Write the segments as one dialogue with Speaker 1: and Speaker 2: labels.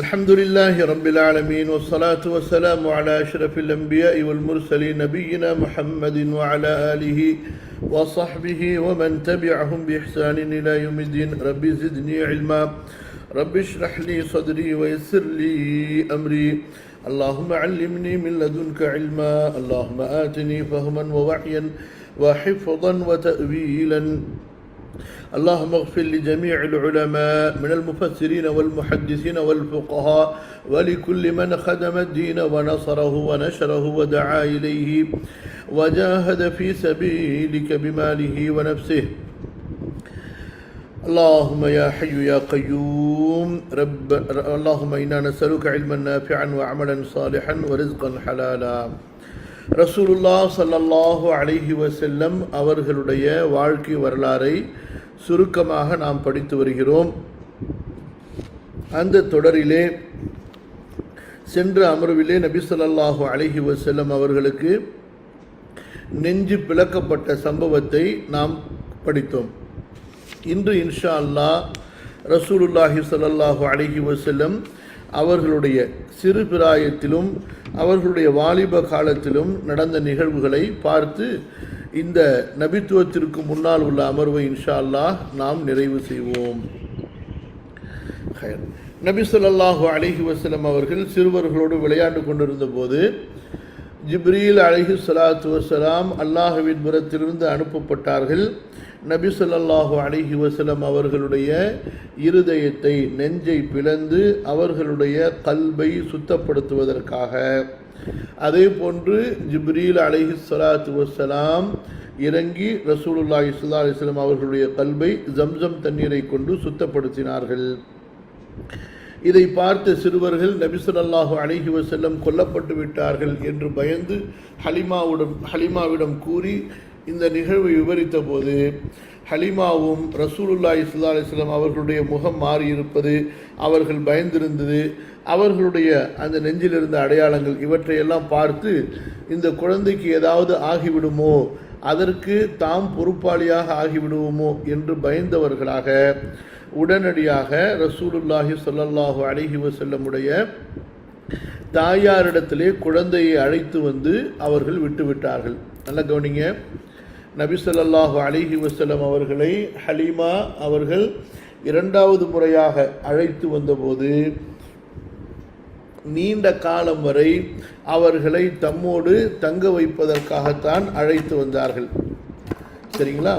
Speaker 1: الحمد لله رب العالمين والصلاة والسلام على أشرف الأنبياء والمرسلين نبينا محمد وعلى آله وصحبه ومن تبعهم بإحسان إلى يوم الدين. رب زدني علما رب اشرح لي صدري ويسر لي أمري اللهم علمني من لدنك علما اللهم آتني فهما ووحيا وحفظا وتأويلا. اللهم اغفر لجميع العلماء من المفسرين والمحدثين والفقهاء ولكل من خدم الدين ونصره ونشره ودعا إليه وجاهد في سبيلك بماله ونفسه. اللهم يا حي يا قيوم اللهم إنا نسألك علما نافعا وعملا صالحا ورزقا حلالا. ரசூலுல்லாஹ் ஸல்லல்லாஹு அலைஹி வஸல்லம் அவர்களுடைய வாழ்க்கை வரலாறை சுருக்கமாக நாம் படித்து வருகிறோம். அந்த தொடரிலே சென்ற அமர்விலே நபி ஸல்லல்லாஹு அலைஹி வஸல்லம் அவர்களுக்கு நெஞ்சு பிளக்கப்பட்ட சம்பவத்தை நாம் படித்தோம். இன்று இன்ஷா அல்லாஹ் ரசூலுல்லாஹி ஸல்லல்லாஹு அலைஹி வஸல்லம் அவர்களுடைய சிறு பிராயத்திலும் அவர்களுடைய வாலிப காலத்திலும் நடந்த நிகழ்வுகளை பார்த்து இந்த நபித்துவத்திற்கு முன்னால் உள்ள அமர்வை இன்ஷா அல்லாஹ் நாம் நிறைவு செய்வோம். நபி ஸல்லல்லாஹு அலைஹி வஸல்லம் அவர்கள் சிறுவர்களோடு விளையாண்டு கொண்டிருந்த போது ஜிப்ரீல் அலைஹி ஸலாத்து வஸலாம் அல்லாஹ்வின் புறத்திலிருந்து அனுப்பப்பட்டார்கள். நபி ஸல்லல்லாஹு அலைஹி வஸல்லம் அவர்களுடைய இருதயத்தை நெஞ்சை பிளந்து அவர்களுடைய கல்பை சுத்தப்படுத்துவதற்காக. அதே போன்று ஜிப்ரீல் அலைஹி ஸலாத்து வஸலாம் இறங்கி ரசூலுல்லாஹி ஸல்லல்லாஹு அலைஹி வஸல்லம் அவர்களுடைய கல்பை ஜம்சம் தண்ணீரை கொண்டு சுத்தப்படுத்தினார்கள். இதை பார்த்த சிறுவர்கள் நபி ஸல்லல்லாஹு அலைஹி வஸல்லம் கொல்லப்பட்டு விட்டார்கள் என்று பயந்து ஹலிமாவிடம் கூறி இந்த நிகழ்வை விவரித்த போது ஹலிமாவும் ரசூலுல்லாஹி ஸல்லல்லாஹு அலைஹி வஸல்லம் அவர்களுடைய முகம் மாறியிருப்பது, அவர்கள் பயந்திருந்தது, அவர்களுடைய அந்த நெஞ்சிலிருந்த அடையாளங்கள் இவற்றையெல்லாம் பார்த்து இந்த குழந்தைக்கு ஏதாவது ஆகிவிடுமோ, அதற்கு தாம் பொறுப்பாளியாக ஆகிவிடுவோமோ என்று பயந்தவர்களாக உடனடியாக ரசூலுல்லாஹி ஸல்லல்லாஹு அலைஹி வஸல்லமுடைய தாயாரிடத்திலே குழந்தையை அழைத்து வந்து அவர்கள் விட்டுவிட்டார்கள். நல்ல கவனிங்க, நபி ஸல்லல்லாஹு அலைஹி வஸல்லம் அவர்களை ஹலீமா அவர்கள் இரண்டாவது முறையாக அழைத்து வந்தபோது நீண்ட காலம் வரை அவர்களை தம்மோடு தங்க வைப்பதற்காகத்தான் அழைத்து வந்தார்கள். சரிங்களா?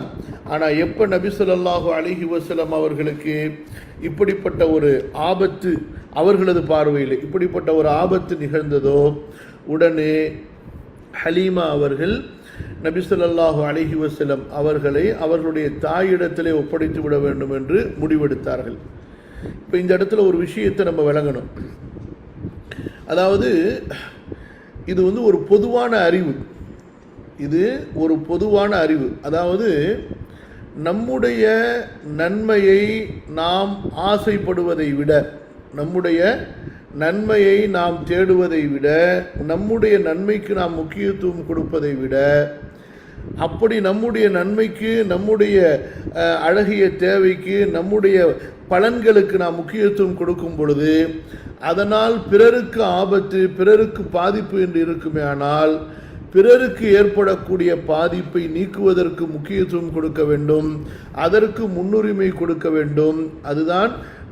Speaker 1: ஆனால் எப்போ நபி ஸல்லல்லாஹு அலைஹி வஸல்லம் அவர்களுக்கு இப்படிப்பட்ட ஒரு ஆபத்து, அவர்களது பார்வையில் இப்படிப்பட்ட ஒரு ஆபத்து நிகழ்ந்ததோ, உடனே ஹலீமா அவர்கள் நபி ஸல்லல்லாஹு அலைஹி வஸல்லம் அவர்களை அவர்களுடைய தாயிடத்திலே ஒப்படைத்து விட வேண்டும் என்று முடிவெடுத்தார்கள். இப்போ இந்த இடத்துல ஒரு விஷயத்தை நம்ம விளங்கணும். அதாவது இது ஒரு பொதுவான அறிவு, இது ஒரு பொதுவான அறிவு. அதாவது நம்முடைய நன்மையை நாம் ஆசைப்படுவதை விட, நம்முடைய நன்மையை நாம் தேடுவதை விட, நம்முடைய நன்மைக்கு நாம் முக்கியத்துவம் கொடுப்பதை விட, அப்படி நம்முடைய நன்மைக்கு, நம்முடைய அழகிய தேவைக்கு, நம்முடைய பலன்களுக்கு நாம் முக்கியத்துவம் கொடுக்கும் பொழுது அதனால் பிறருக்கு ஆபத்து, பிறருக்கு பாதிப்பு என்று இருக்குமே, ஆனால் பிறருக்கு ஏற்படக்கூடிய பாதிப்பை நீக்குவதற்கு முக்கியத்துவம் கொடுக்க வேண்டும், அதற்கு முன்னுரிமை கொடுக்க வேண்டும். அதுதான்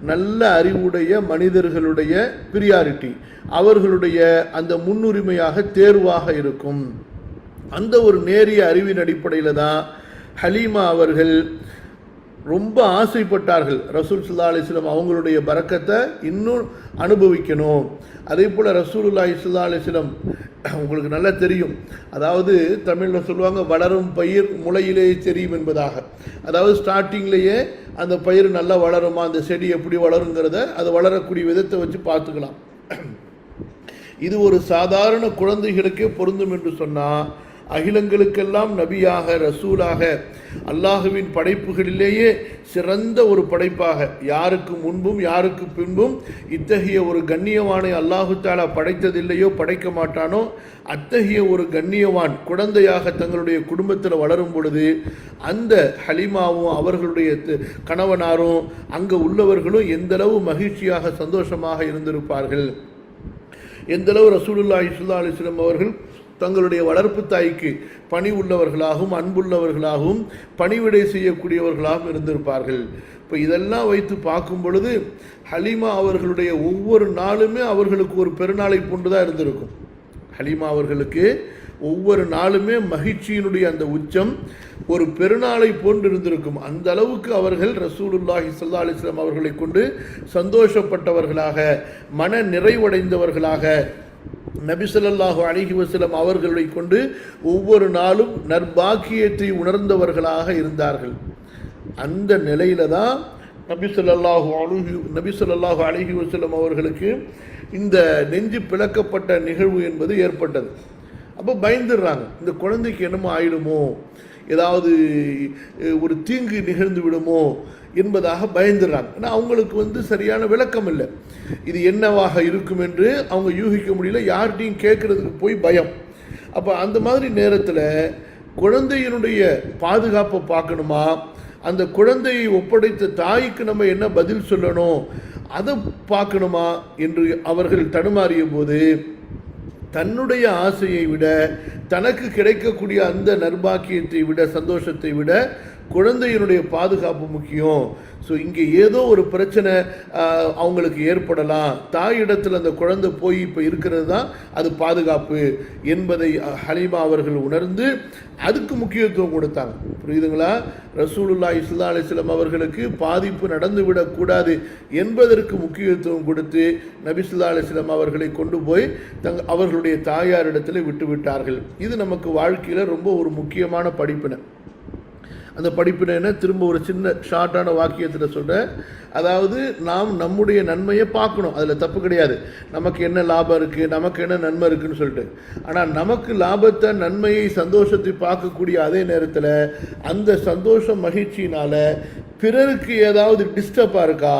Speaker 1: நல்ல அறிவுடைய மனிதர்களுடைய பிரியாரிட்டி, அவர்களுடைய அந்த முன்னுரிமையாக தேர்வாக இருக்கும். அந்த ஒரு நேரிய அறிவின் அடிப்படையில் தான் ஹலீமா அவர்கள் ரொம்ப ஆசைப்பட்டார்கள். ரசூல் ஸல்லல்லாஹு அலைஹி வஸல்லம் அவங்களுடைய பரக்கத்தை இன்னும் அனுபவிக்கணும். அதே போல் ரசூலுல்லாஹி ஸல்லல்லாஹு அலைஹி வஸல்லம் உங்களுக்கு நல்லா தெரியும், அதாவது தமிழில் சொல்லுவாங்க வளரும் பயிர் முளையிலே தெரியும் என்பதாக. அதாவது ஸ்டார்டிங்லேயே அந்த பயிர் நல்லா வளருமா, அந்த செடி எப்படி வளருங்கிறத அது வளரக்கூடிய விதத்தை வச்சு பார்த்துக்கலாம். இது ஒரு சாதாரண குழந்தைகளுக்கே பொருந்தும் என்று சொன்னால் அகிலங்களுக்கெல்லாம் நபியாக ரசூலாக அல்லாஹுவின் படைப்புகளிலேயே சிறந்த ஒரு படைப்பாக யாருக்கு முன்பும் யாருக்கு பின்பும் இத்தகைய ஒரு கண்ணியவானை அல்லாஹு தாலா படைத்ததில்லையோ படைக்க மாட்டானோ அத்தகைய ஒரு கண்ணியவான் குழந்தையாக தங்களுடைய குடும்பத்தில் வளரும் பொழுது அந்த ஹலிமாவும் அவர்களுடைய கணவனாரும் அங்கே உள்ளவர்களும் எந்தளவு மகிழ்ச்சியாக சந்தோஷமாக இருந்திருப்பார்கள். எந்தளவு ரசூலுல்லாஹி ஸல்லல்லாஹு அலைஹி வஸல்லம் அவர்கள் தங்களுடைய வளர்ப்பு தாய்க்கு பணி உள்ளவர்களாகவும் அன்புள்ளவர்களாகவும் பணிவிடை செய்யக்கூடியவர்களாகவும் இருந்திருப்பார்கள். இப்போ இதெல்லாம் வைத்து பார்க்கும் பொழுது ஹலீமா அவர்களுடைய ஒவ்வொரு நாளுமே அவர்களுக்கு ஒரு பெருநாளை போன்று தான் இருந்திருக்கும். ஹலீமா அவர்களுக்கு ஒவ்வொரு நாளுமே மகிழ்ச்சியினுடைய அந்த உச்சம் ஒரு பெருநாளை போன்று இருந்திருக்கும். அந்த அளவுக்கு அவர்கள் ரசூலுல்லாஹி ஸல்லல்லாஹு அலைஹி வஸல்லம் அவர்களை கொண்டு சந்தோஷப்பட்டவர்களாக மன நிறைவடைந்தவர்களாக நபி ஸல்லல்லாஹு அலைஹி வஸல்லம் அவர்களை கொண்டு ஒவ்வொரு நாளும் நற்பாக்கியத்தை உணர்ந்தவர்களாக இருந்தார்கள். அந்த நிலையில தான் நபி ஸல்லல்லாஹு அலைஹி வஸல்லம் அவர்களுக்கு இந்த நெஞ்சு பிளக்கப்பட்ட நிகழ்வு என்பது ஏற்பட்டது. அப்போ பயந்துடுறாங்க, இந்த குழந்தைக்கு என்னமோ ஆயிடுமோ, ஏதாவது ஒரு தீங்கு நிகழ்ந்து விடுமோ என்பதாக பயந்துடுறாங்க. ஏன்னா அவங்களுக்கு சரியான விளக்கம் இல்லை, இது என்னவாக இருக்கும் என்று அவங்க யூகிக்க முடியல, யார்கிட்டையும் கேட்கறதுக்கு போய் பயம். அப்போ அந்த மாதிரி நேரத்தில் குழந்தையினுடைய பாதுகாப்பை பார்க்கணுமா, அந்த குழந்தையை ஒப்படைத்த தாய்க்கு நம்ம என்ன பதில் சொல்லணும் அதை பார்க்கணுமா என்று அவர்கள் தடுமாறிய போது தன்னுடைய ஆசையை விட தனக்கு கிடைக்கக்கூடிய அந்த நற்பாக்கியத்தை விட சந்தோஷத்தை விட குழந்தையினுடைய பாதுகாப்பு முக்கியம். ஸோ இங்கே ஏதோ ஒரு பிரச்சனை அவங்களுக்கு ஏற்படலாம், தாயிடத்தில் அந்த குழந்தை போய் இப்போ இருக்கிறது தான் அது பாதுகாப்பு என்பதை ஹலீமா அவர்கள் உணர்ந்து அதுக்கு முக்கியத்துவம் கொடுத்தாங்க. புரியுதுங்களா? ரசூலுல்லாஹி ஸல்லல்லாஹு அலைஹி வஸல்லம் அவர்களுக்கு பாதிப்பு நடந்து விடக்கூடாது என்பதற்கு முக்கியத்துவம் கொடுத்து நபி ஸல்லல்லாஹு அலைஹி வஸல்லம் அவர்களை கொண்டு போய் அவர்களுடைய தாயாரிடத்தில் விட்டு விட்டார்கள். இது நமக்கு வாழ்க்கையில் ரொம்ப ஒரு முக்கியமான படிப்பினை. அந்த படிப்பினை திரும்ப ஒரு சின்ன ஷார்ட்டான வாக்கியத்தில் சொல்கிறேன். அதாவது நாம் நம்முடைய நன்மையை பார்க்கணும், அதில் தப்பு கிடையாது. நமக்கு என்ன லாபம் இருக்குது, நமக்கு என்ன நன்மை இருக்குதுன்னு சொல்லிட்டு. ஆனால் நமக்கு லாபத்தை நன்மையை சந்தோஷத்தை பார்க்கக்கூடிய அதே நேரத்தில் அந்த சந்தோஷம் மகிழ்ச்சியினால் பிறருக்கு ஏதாவது டிஸ்டர்பாக இருக்கா,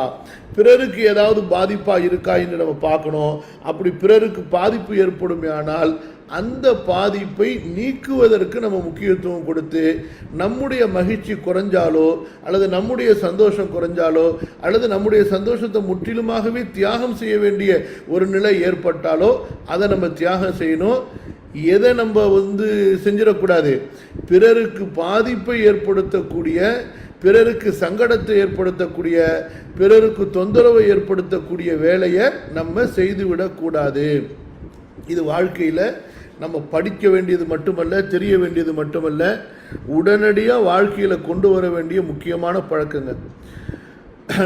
Speaker 1: பிறருக்கு ஏதாவது பாதிப்பாக இருக்கா என்று நம்ம பார்க்கணும். அப்படி பிறருக்கு பாதிப்பு ஏற்படுமே ஆனால் அந்த பாதிப்பை நீக்குவதற்கு நம்ம முக்கியத்துவம் கொடுத்து நம்முடைய மகிழ்ச்சி குறைஞ்சாலோ அல்லது நம்முடைய சந்தோஷம் குறைஞ்சாலோ அல்லது நம்முடைய சந்தோஷத்தை முற்றிலுமாகவே தியாகம் செய்ய வேண்டிய ஒரு நிலை ஏற்பட்டாலோ அதை நம்ம தியாகம் செய்யணும். எதை நம்ம செஞ்சிடக்கூடாது, பிறருக்கு பாதிப்பை ஏற்படுத்தக்கூடிய, பிறருக்கு சங்கடத்தை ஏற்படுத்தக்கூடிய, பிறருக்கு தொந்தரவை ஏற்படுத்தக்கூடிய வேலையை நம்ம செய்துவிடக்கூடாது. இது வாழ்க்கையில் நம்ம படிக்க வேண்டியது மட்டுமல்ல, தெரிய வேண்டியது மட்டுமல்ல, உடனடியாக வாழ்க்கையில் கொண்டு வர வேண்டிய முக்கியமான பழக்கங்கள்.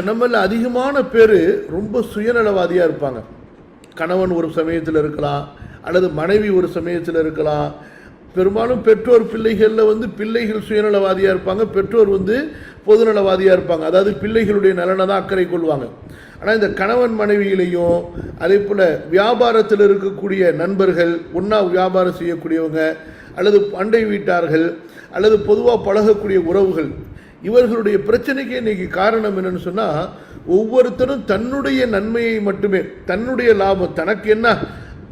Speaker 1: நம்மள அதிகமான பேர் ரொம்ப சுயநலவாதியாக இருப்பாங்க. கணவன் ஒரு சமயத்தில் இருக்கலாம், அல்லது மனைவி ஒரு சமயத்தில் இருக்கலாம். பெரும்பாலும் பெற்றோர் பிள்ளைகளில் பிள்ளைகள் சுயநலவாதியாக இருப்பாங்க, பெற்றோர் பொதுநலவாதியாக இருப்பாங்க. அதாவது பிள்ளைகளுடைய நலனை தான் அக்கறை கொள்வாங்க. ஆனால் இந்த கணவன் மனைவியிலையும் அதே போல் வியாபாரத்தில் இருக்கக்கூடிய நண்பர்கள், ஒன்றா வியாபாரம் செய்யக்கூடியவங்க, அல்லது அண்டை வீட்டார்கள், அல்லது பொதுவாக பழகக்கூடிய உறவுகள், இவர்களுடைய பிரச்சனைக்கு இன்றைக்கி காரணம் என்னன்னு சொன்னால், ஒவ்வொருத்தரும் தன்னுடைய நன்மையை மட்டுமே, தன்னுடைய லாபம், தனக்கு என்ன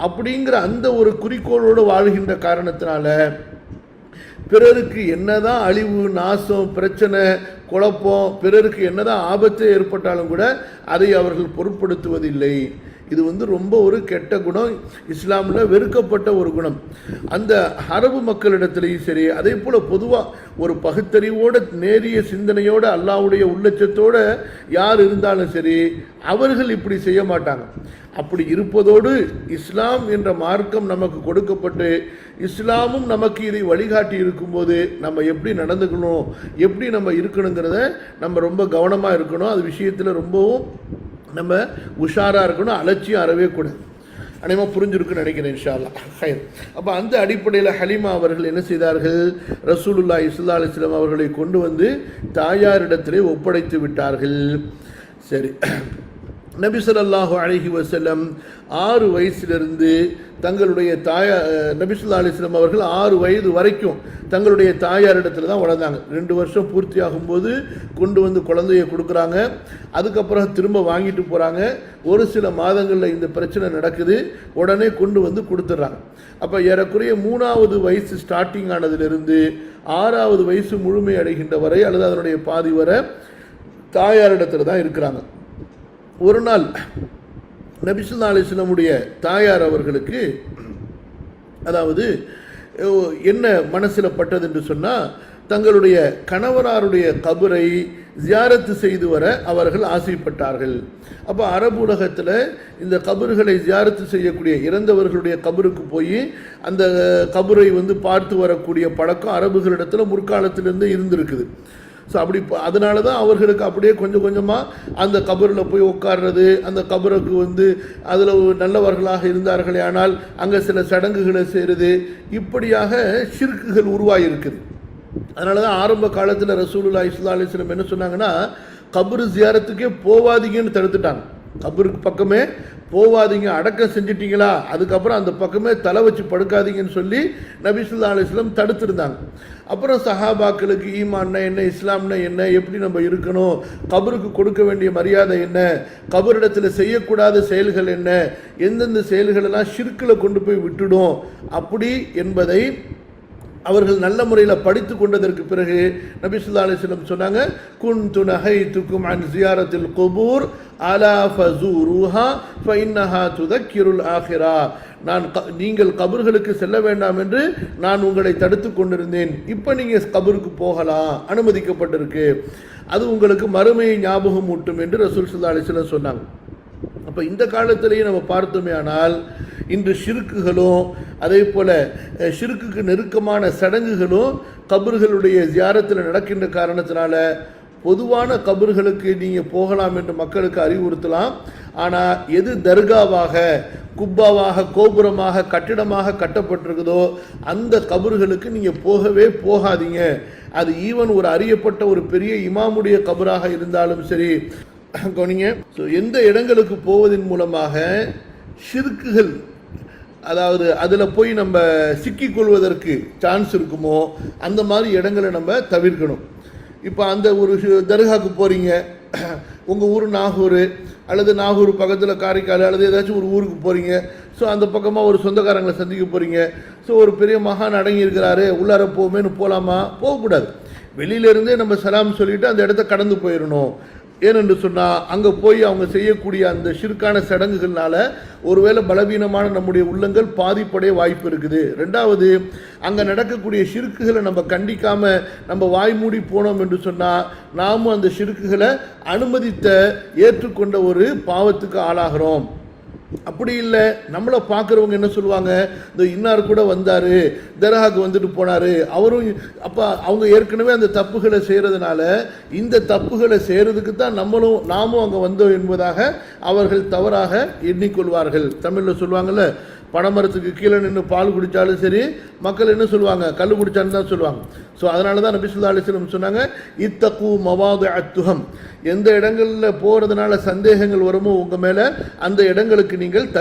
Speaker 1: அப்படிங்கிற அந்த ஒரு குறிக்கோளோடு வாழ்கின்ற காரணத்தினால பிறருக்கு என்னதான் அழிவு, நாசம், பிரச்சனை, குழப்பம், பிறருக்கு என்னதான் ஆபத்து ஏற்பட்டாலும் கூட அதை அவர்கள் பொருட்படுத்துவதில்லை. இது ரொம்ப ஒரு கெட்ட குணம், இஸ்லாமில் வெறுக்கப்பட்ட ஒரு குணம். அந்த அரபு மக்களிடத்திலையும் சரி, அதே போல் பொதுவாக ஒரு பகுத்தறிவோட நேரிய சிந்தனையோட அல்லாஹ்வுடைய உள்ளச்சத்தோடு யார் இருந்தாலும் சரி, அவர்கள் இப்படி செய்ய மாட்டாங்க. அப்படி இருப்பதோடு இஸ்லாம் என்ற மார்க்கம் நமக்கு கொடுக்கப்பட்டு இஸ்லாமும் நமக்கு இதை வழிகாட்டி இருக்கும்போது நம்ம எப்படி நடந்துக்கணும், எப்படி நம்ம இருக்கணுங்கிறத நம்ம ரொம்ப கவனமாக இருக்கணும். அது விஷயத்தில் ரொம்பவும் நம்ம உஷாராக இருக்கணும், அலட்சியம் அறவே கூடாது. அனைவரும் புரிஞ்சிருக்குன்னு நினைக்கிறேன் இன்ஷா அல்லாஹ். அப்போ அந்த அடிப்படையில் ஹலீமா அவர்கள் என்ன செய்தார்கள், ரசூலுல்லாஹி ஸல்லல்லாஹு அலைஹி வஸல்லம் அவர்களை கொண்டு தாயாரிடத்திலே ஒப்படைத்து விட்டார்கள். சரி, நபி ஸல்லல்லாஹு அலைஹி வஸல்லம் 6 வயசிலிருந்து தங்களுடைய நபி ஸல்லல்லாஹு அலைஹி வஸல்லம் அவர்கள் 6 வயது வரைக்கும் தங்களுடைய தாயாரிடத்தில் தான் வளர்ந்தாங்க. 2 வருஷம் பூர்த்தி ஆகும்போது கொண்டு வந்து குழந்தைய கொடுக்குறாங்க. அதுக்கப்புறம் திரும்ப வாங்கிட்டு போகிறாங்க. ஒரு சில மாதங்களில் இந்த பிரச்சனை நடக்குது. உடனே கொண்டு வந்து கொடுத்துட்றாங்க. அப்போ ஏறக்குறைய 3வது வயசு ஸ்டார்டிங் ஆனதிலிருந்து 6வது வயசு முழுமை அடைகின்ற வரை அல்லது அதனுடைய பாதி வரை தாயாரிடத்தில் தான் இருக்கிறாங்க. ஒரு நாள் நபி ஸல்லல்லாஹு அலைஹி வஸல்லமுடைய தாயார் அவர்களுக்கு அதாவது என்ன மனசில் பட்டது என்று சொன்னால், தங்களுடைய கணவனாருடைய கபரை ஜியாரத்து செய்து வர அவர்கள் ஆசைப்பட்டார்கள். அப்போ அரபு உலகத்தில் இந்த கபர்களை ஜியாரத்து செய்யக்கூடிய இறந்தவர்களுடைய கபருக்கு போய் அந்த கபரை வந்து பார்த்து வரக்கூடிய பழக்கம் அரபுகளிடத்தில் முற்காலத்திலிருந்து இருந்திருக்குது. ஸோ அப்படி அதனால தான் அவர்களுக்கு அப்படியே கொஞ்சம் கொஞ்சமாக அந்த கபரில் போய் உட்கார்றது, அந்த கபருக்கு வந்து அதில் நல்லவர்களாக இருந்தார்களே ஆனால் அங்கே சில சடங்குகளை செய்கிறது, இப்படியாக ஷிர்க்குகள் உருவாகியிருக்குது. அதனால தான் ஆரம்ப காலத்தில் ரசூலுல்லாஹி ஸல்லல்லாஹு அலைஹி வஸல்லம் என்ன சொன்னாங்கன்னா, கபரு ஜியாரத்துக்கே போவாதீங்கன்னு தடுத்துட்டாங்க. கபருக்கு பக்கமே போவாதீங்க, அடக்கம் செஞ்சிட்டிங்களா அதுக்கப்புறம் அந்த பக்கமே தலை வச்சு படுக்காதீங்கன்னு சொல்லி நபி ஸல்லல்லாஹு அலைஹி வஸல்லம் தடுத்துருந்தாங்க. அப்புறம் சஹாபாக்களுக்கு ஈமான்னா என்ன, இஸ்லாம்னா என்ன, எப்படி நம்ம இருக்கணும், கபருக்கு கொடுக்க வேண்டிய மரியாதை என்ன, கபரிடத்தில் செய்யக்கூடாத செயல்கள் என்ன, எந்தெந்த செயல்களெல்லாம் ஷிர்கில் கொண்டு போய் விட்டுடும் அப்படி என்பதை அவர்கள் நல்ல முறையில் படித்து கொண்டதற்கு பிறகு நபி ஸல்லல்லாஹு அலைஹி வஸல்லம் சொன்னாங்க, குன்து நஹைதுக்கும் அன் ஜியாரத்தில் குபூர் அலா ஃபஸூருஹா ஃபஇன்னஹா துதக்கிருல் ஆஹிரா. நீங்கள் கபர்களுக்கு செல்ல வேண்டாம் என்று நான் உங்களை தடுத்து கொண்டிருந்தேன். இப்போ நீங்கள் கபருக்கு போகலாம், அனுமதிக்கப்பட்டிருக்கு, அது உங்களுக்கு மறுமையை ஞாபகம் ஊட்டும் என்று ரசூல் ஸல்லல்லாஹு அலைஹி வஸல்லம் சொன்னாங்க. அப்போ இந்த காலத்திலேயே நம்ம பார்த்தோமே ஆனால் இன்று ஷிர்க்குகளும் அதே போல் ஷிர்க்குக்கு நெருக்கமான சடங்குகளும் கபர்களுடைய ஜியாரத்தில் நடக்கின்ற காரணத்தினால பொதுவான கபர்களுக்கு நீங்கள் போகலாம் என்று மக்களுக்கு அறிவுறுத்தலாம். ஆனால் எது தர்காவாக, குப்பாவாக, கோபுரமாக, கட்டிடமாக கட்டப்பட்டிருக்குதோ அந்த கபர்களுக்கு நீங்கள் போகவே போகாதீங்க. அது ஈவன் ஒரு அறியப்பட்ட ஒரு பெரிய இமாமுடைய கபராக இருந்தாலும் சரி. கவனிங்க, ஸோ எந்த இடங்களுக்கு போவதன் மூலமாக ஷிர்க்குகள், அதாவது அதில் போய் நம்ம சிக்கிக்கொள்வதற்கு சான்ஸ் இருக்குமோ அந்த மாதிரி இடங்களை நம்ம தவிர்க்கணும். இப்போ அந்த ஒரு தர்காவுக்கு போகிறீங்க, உங்கள் ஊர் நாகூர் அல்லது நாகூர் பக்கத்தில் காரைக்கால் அல்லது ஏதாச்சும் ஒரு ஊருக்கு போகிறீங்க. ஸோ அந்த பக்கமாக ஒரு சொந்தக்காரங்களை சந்திக்க போகிறீங்க. ஸோ ஒரு பெரிய மகான் அடங்கி இருக்கிறாரு, உள்ளார போமேன்னு போகலாமா? போகக்கூடாது. வெளியிலேருந்தே நம்ம சலாம் சொல்லிவிட்டு அந்த இடத்த கடந்து போயிடணும். ஏனென்று சொன்னால் அங்கே போய் அவங்க செய்யக்கூடிய அந்த ஷிர்கான சடங்குகள்னால ஒருவேளை பலவீனமான நம்முடைய உள்ளங்கள் பாதிப்படைய வாய்ப்பு இருக்குது. ரெண்டாவது, அங்கே நடக்கக்கூடிய ஷிர்க்குகளை நம்ம கண்டிக்காமல் நம்ம வாய் மூடி போனோம் என்று சொன்னால் நாமும் அந்த ஷிர்க்குகளை அனுமதித்த ஏற்றுக்கொண்ட ஒரு பாவத்துக்கு ஆளாகிறோம். அப்படி இல்லை, நம்மளை பார்க்குறவங்க என்ன சொல்லுவாங்க, இந்த இன்னார் கூட வந்தார், தர்காவுக்கு வந்துட்டு போனார், அவரும். அப்போ அவங்க ஏற்கனவே அந்த தப்புகளை செய்கிறதுனால இந்த தப்புகளை செய்கிறதுக்கு தான் நாமும் அங்கே வந்தோம் என்பதாக அவர்கள் தவறாக எண்ணிக்கொள்வார்கள். தமிழில் சொல்லுவாங்கள்ல, பனைமரத்துக்கு கீழே நின்று பால் குடித்தாலும் சரி, மக்கள் என்ன சொல்லுவாங்க, கல் குடித்தான்னு தான் சொல்லுவாங்க. ஸோ அதனால தான் நபி ஸல்லல்லாஹு அலைஹி வஸல்லம் சொன்னாங்க, இத்தகு மவாதிஅத் துஹம், எந்த இடங்களில் போகிறதுனால சந்தேகங்கள் வருமோ உங்கள் மேலே அந்த இடங்களை நீங்கள்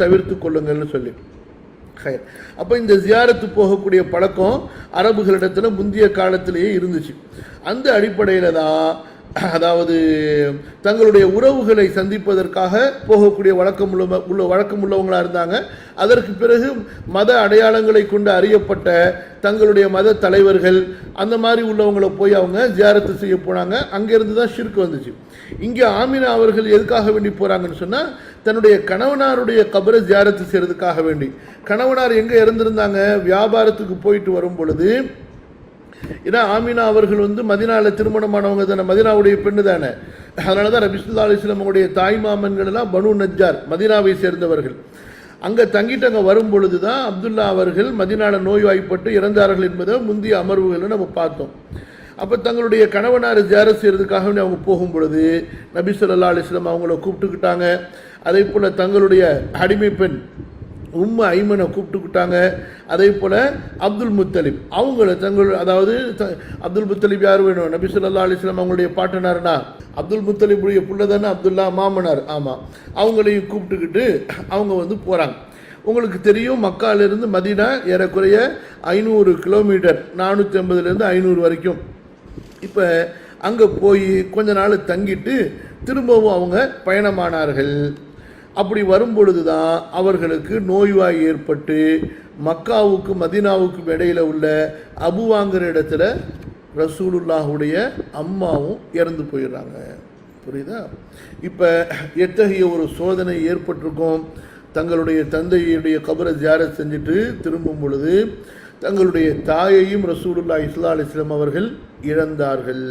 Speaker 1: தவிர்த்து கொள்ளுங்கள்னு சொல்லி. அப்போ இந்த ஜியாரத்து போகக்கூடிய பழக்கம் அரபுகளிடத்தில் முந்தைய காலத்திலேயே இருந்துச்சு. அந்த அடிப்படையில் தான், அதாவது தங்களுடைய உறவுகளை சந்திப்பதற்காக போகக்கூடிய வழக்கமுள்ளவங்களாக இருந்தாங்க. அதற்கு பிறகு மத அடையாளங்களை கொண்டு அறியப்பட்ட தங்களுடைய மத தலைவர்கள் அந்த மாதிரி உள்ளவங்களை போய் அவங்க ஜியாரத்து செய்ய போனாங்க. அங்கேருந்து தான் ஷிர்க் வந்துச்சு. இங்கே ஆமினா அவர்கள் எதுக்காக வேண்டி போகிறாங்கன்னு சொன்னால், தன்னுடைய கணவனாருடைய கபரை ஜியாரத்து செய்கிறதுக்காக வேண்டி. கணவனார் எங்கே இறந்துருந்தாங்க, வியாபாரத்துக்கு போயிட்டு வரும் பொழுது, ஏன்னா ஆமினா அவர்கள் வந்து மதினாவில் திருமணமானவங்க தானே, மதினாவுடைய பெண்ணு தானே. அதனால தான் நபி ஸல்லல்லாஹு அலைஹி வஸல்லம் அவருடைய தாய்மாமன்கள் எல்லாம் பனு நஜ்ஜார், மதினாவை சேர்ந்தவர்கள். அங்கே தங்கிட்டு அங்கே வரும் பொழுது தான் அப்துல்லா அவர்கள் மதினாவில் நோய்வாய்ப்பட்டு இறந்தார்கள் என்பதை முந்தைய அமர்வுகளை நம்ம பார்த்தோம். அப்போ தங்களுடைய கணவனார் ஜியாரத் செய்கிறதுக்காக அவங்க போகும் பொழுது நபி ஸல்லல்லாஹு அலைஹி வஸல்லம் அவங்கள கூப்பிட்டுக்கிட்டாங்க. அதே போல் தங்களுடைய அடிமை பெண் உம்மு ஐமனை கூப்பிட்டுக்கிட்டாங்க. அதே போல் அப்துல் முத்தலிப் அவங்கள அதாவது அப்துல் முத்தலிப் யார் வேணும்? நபி ஸல்லல்லாஹு அலைஹி வஸல்லம் அவங்களுடைய பாட்டனார்னா அப்துல் முத்தலிபுடைய புள்ள தானே அப்துல்லா மாமனார். ஆமாம், அவங்களையும் கூப்பிட்டுக்கிட்டு அவங்க போகிறாங்க. உங்களுக்கு தெரியும், மக்காலிருந்து மதீனா ஏறக்குறைய 500 கிலோமீட்டர், 450லேருந்து 500 வரைக்கும். இப்போ அங்கே போய் கொஞ்ச நாள் தங்கிட்டு திரும்பவும் அவங்க பயணமானார்கள். அப்படி வரும்பொழுது தான் அவர்களுக்கு நோய்வாய் ஏற்பட்டு மக்காவுக்கு மதீனாவுக்கும் இடையில் உள்ள அபுவாங்கிற இடத்துல ரசூலுல்லாஹுடைய அம்மாவும் இறந்து போயிடுறாங்க. புரியுதா? இப்போ எத்தகைய ஒரு சோதனை ஏற்பட்டிருக்கும். தங்களுடைய தந்தையுடைய கபரை ஜியாரத் செஞ்சுட்டு திரும்பும் பொழுது தங்களுடைய தாயையும் ரசூலுல்லாஹி ஸல்லல்லாஹு அலைஹி வஸல்லம் அவர்கள் இழந்தார்கள்.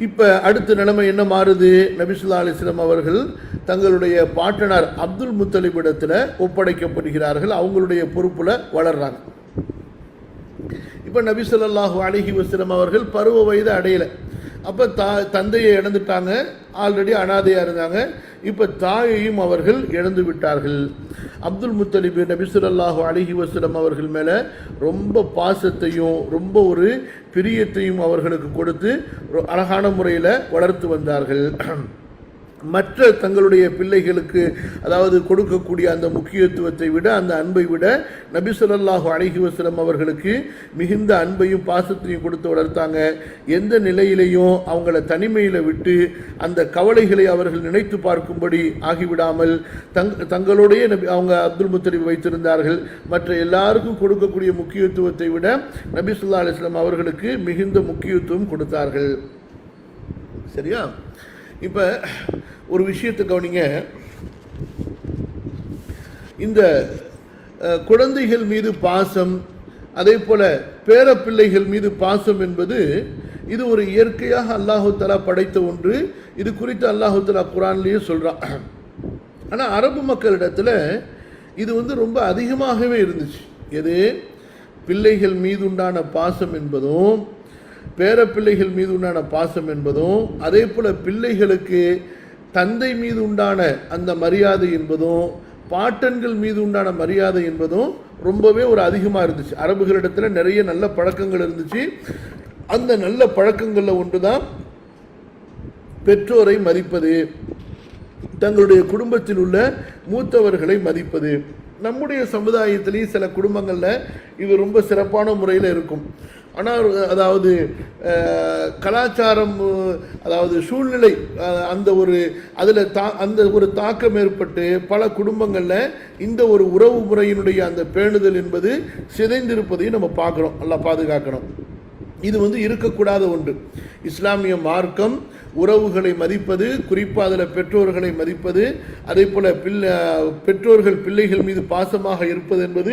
Speaker 1: இப்போ அடுத்த நிலைமை என்ன மாறுது? நபி ஸல்லல்லாஹு அலைஹி வஸல்லம் அவர்கள் தங்களுடைய பாட்டனார் அப்துல் முத்தலிபிடத்தில் ஒப்படைக்கப்படுகிறார்கள். அவங்களுடைய பொறுப்பில் வளர்றாங்க. இப்போ நபி ஸல்லல்லாஹு அலைஹி வஸல்லம் அவர்கள் பருவ வயது அடையலை. அப்போ தந்தையை இழந்துட்டாங்க, ஆல்ரெடி அனாதையாக இருந்தாங்க. இப்போ தாயையும் அவர்கள் இழந்து விட்டார்கள். அப்துல் முத்தலிப் நபி ஸல்லல்லாஹு அலைஹி வஸல்லம் அவர்கள் மேலே ரொம்ப பாசத்தையும் ரொம்ப ஒரு பிரியத்தையும் அவர்களுக்கு கொடுத்து அழகான முறையில் வளர்த்து வந்தார்கள். மற்ற தங்களுடைய பிள்ளைகளுக்கு அதாவது கொடுக்கக்கூடிய அந்த முக்கியத்துவத்தை விட, அந்த அன்பை விட நபி ஸல்லல்லாஹு அலைஹி வஸல்லம் அவர்களுக்கு மிகுந்த அன்பையும் பாசத்தையும் கொடுத்து வளர்த்தாங்க. எந்த நிலையிலையும் அவங்கள தனிமையில் விட்டு அந்த கவலைகளை அவர்கள் நினைத்து பார்க்கும்படி ஆகிவிடாமல் தங்களுடைய அவங்க அப்துல் முத்தலிப் வைத்திருந்தார்கள். மற்ற எல்லாருக்கும் கொடுக்கக்கூடிய முக்கியத்துவத்தை விட நபி ஸல்லல்லாஹு அலைஹி வஸல்லம் அவர்களுக்கு மிகுந்த முக்கியத்துவம் கொடுத்தார்கள். சரியா? இப்போ ஒரு விஷயத்தை கவனிங்க. இந்த குழந்தைகள் மீது பாசம், அதே போல பேரப்பிள்ளைகள் மீது பாசம் என்பது இது ஒரு இயற்கையாக அல்லாஹு தஆலா படைத்த ஒன்று. இது குறித்து அல்லாஹு தஆலா குர்ஆன்லேயே சொல்கிறான். ஆனால் அரபு மக்களிடத்தில் இது ரொம்ப அதிகமாகவே இருந்துச்சு. எது? பிள்ளைகள் மீது உண்டான பாசம் என்பதும் பேரப்பிள்ளைகள் மீது உண்டான பாசம் என்பதும், அதே போல் பிள்ளைகளுக்கு தந்தை மீது உண்டான அந்த மரியாதை என்பதும் பாட்டன்கள் மீது உண்டான மரியாதை என்பதும் ரொம்பவே ஒரு அதிகமாக இருந்துச்சு. அரபுகளிடத்தில் நிறைய நல்ல பழக்கங்கள் இருந்துச்சு. அந்த நல்ல பழக்கங்களில் ஒன்று தான் பெற்றோரை மதிப்பது, தங்களுடைய குடும்பத்தில் உள்ள மூத்தவர்களை மதிப்பது. நம்முடைய சமுதாயத்திலேயும் சில குடும்பங்களில் இது ரொம்ப சிறப்பான முறையில் இருக்கும். ஆனால் அதாவது கலாச்சாரம், அதாவது சூழ்நிலை, அந்த ஒரு தாக்கம் ஏற்பட்டு பல குடும்பங்களில் இந்த ஒரு உறவு முறையினுடைய அந்த பேணுதல் என்பது சிதைந்திருப்பதையும் நம்ம பார்க்குறோம். நல்லா பாதுகாக்கணும். இது இருக்கக்கூடாத ஒன்று. இஸ்லாமிய மார்க்கம் உறவுகளை மதிப்பது, குறிப்பாக அதில் பெற்றோர்களை மதிப்பது, அதே போல் பெற்றோர்கள் பிள்ளைகள் மீது பாசமாக இருப்பது என்பது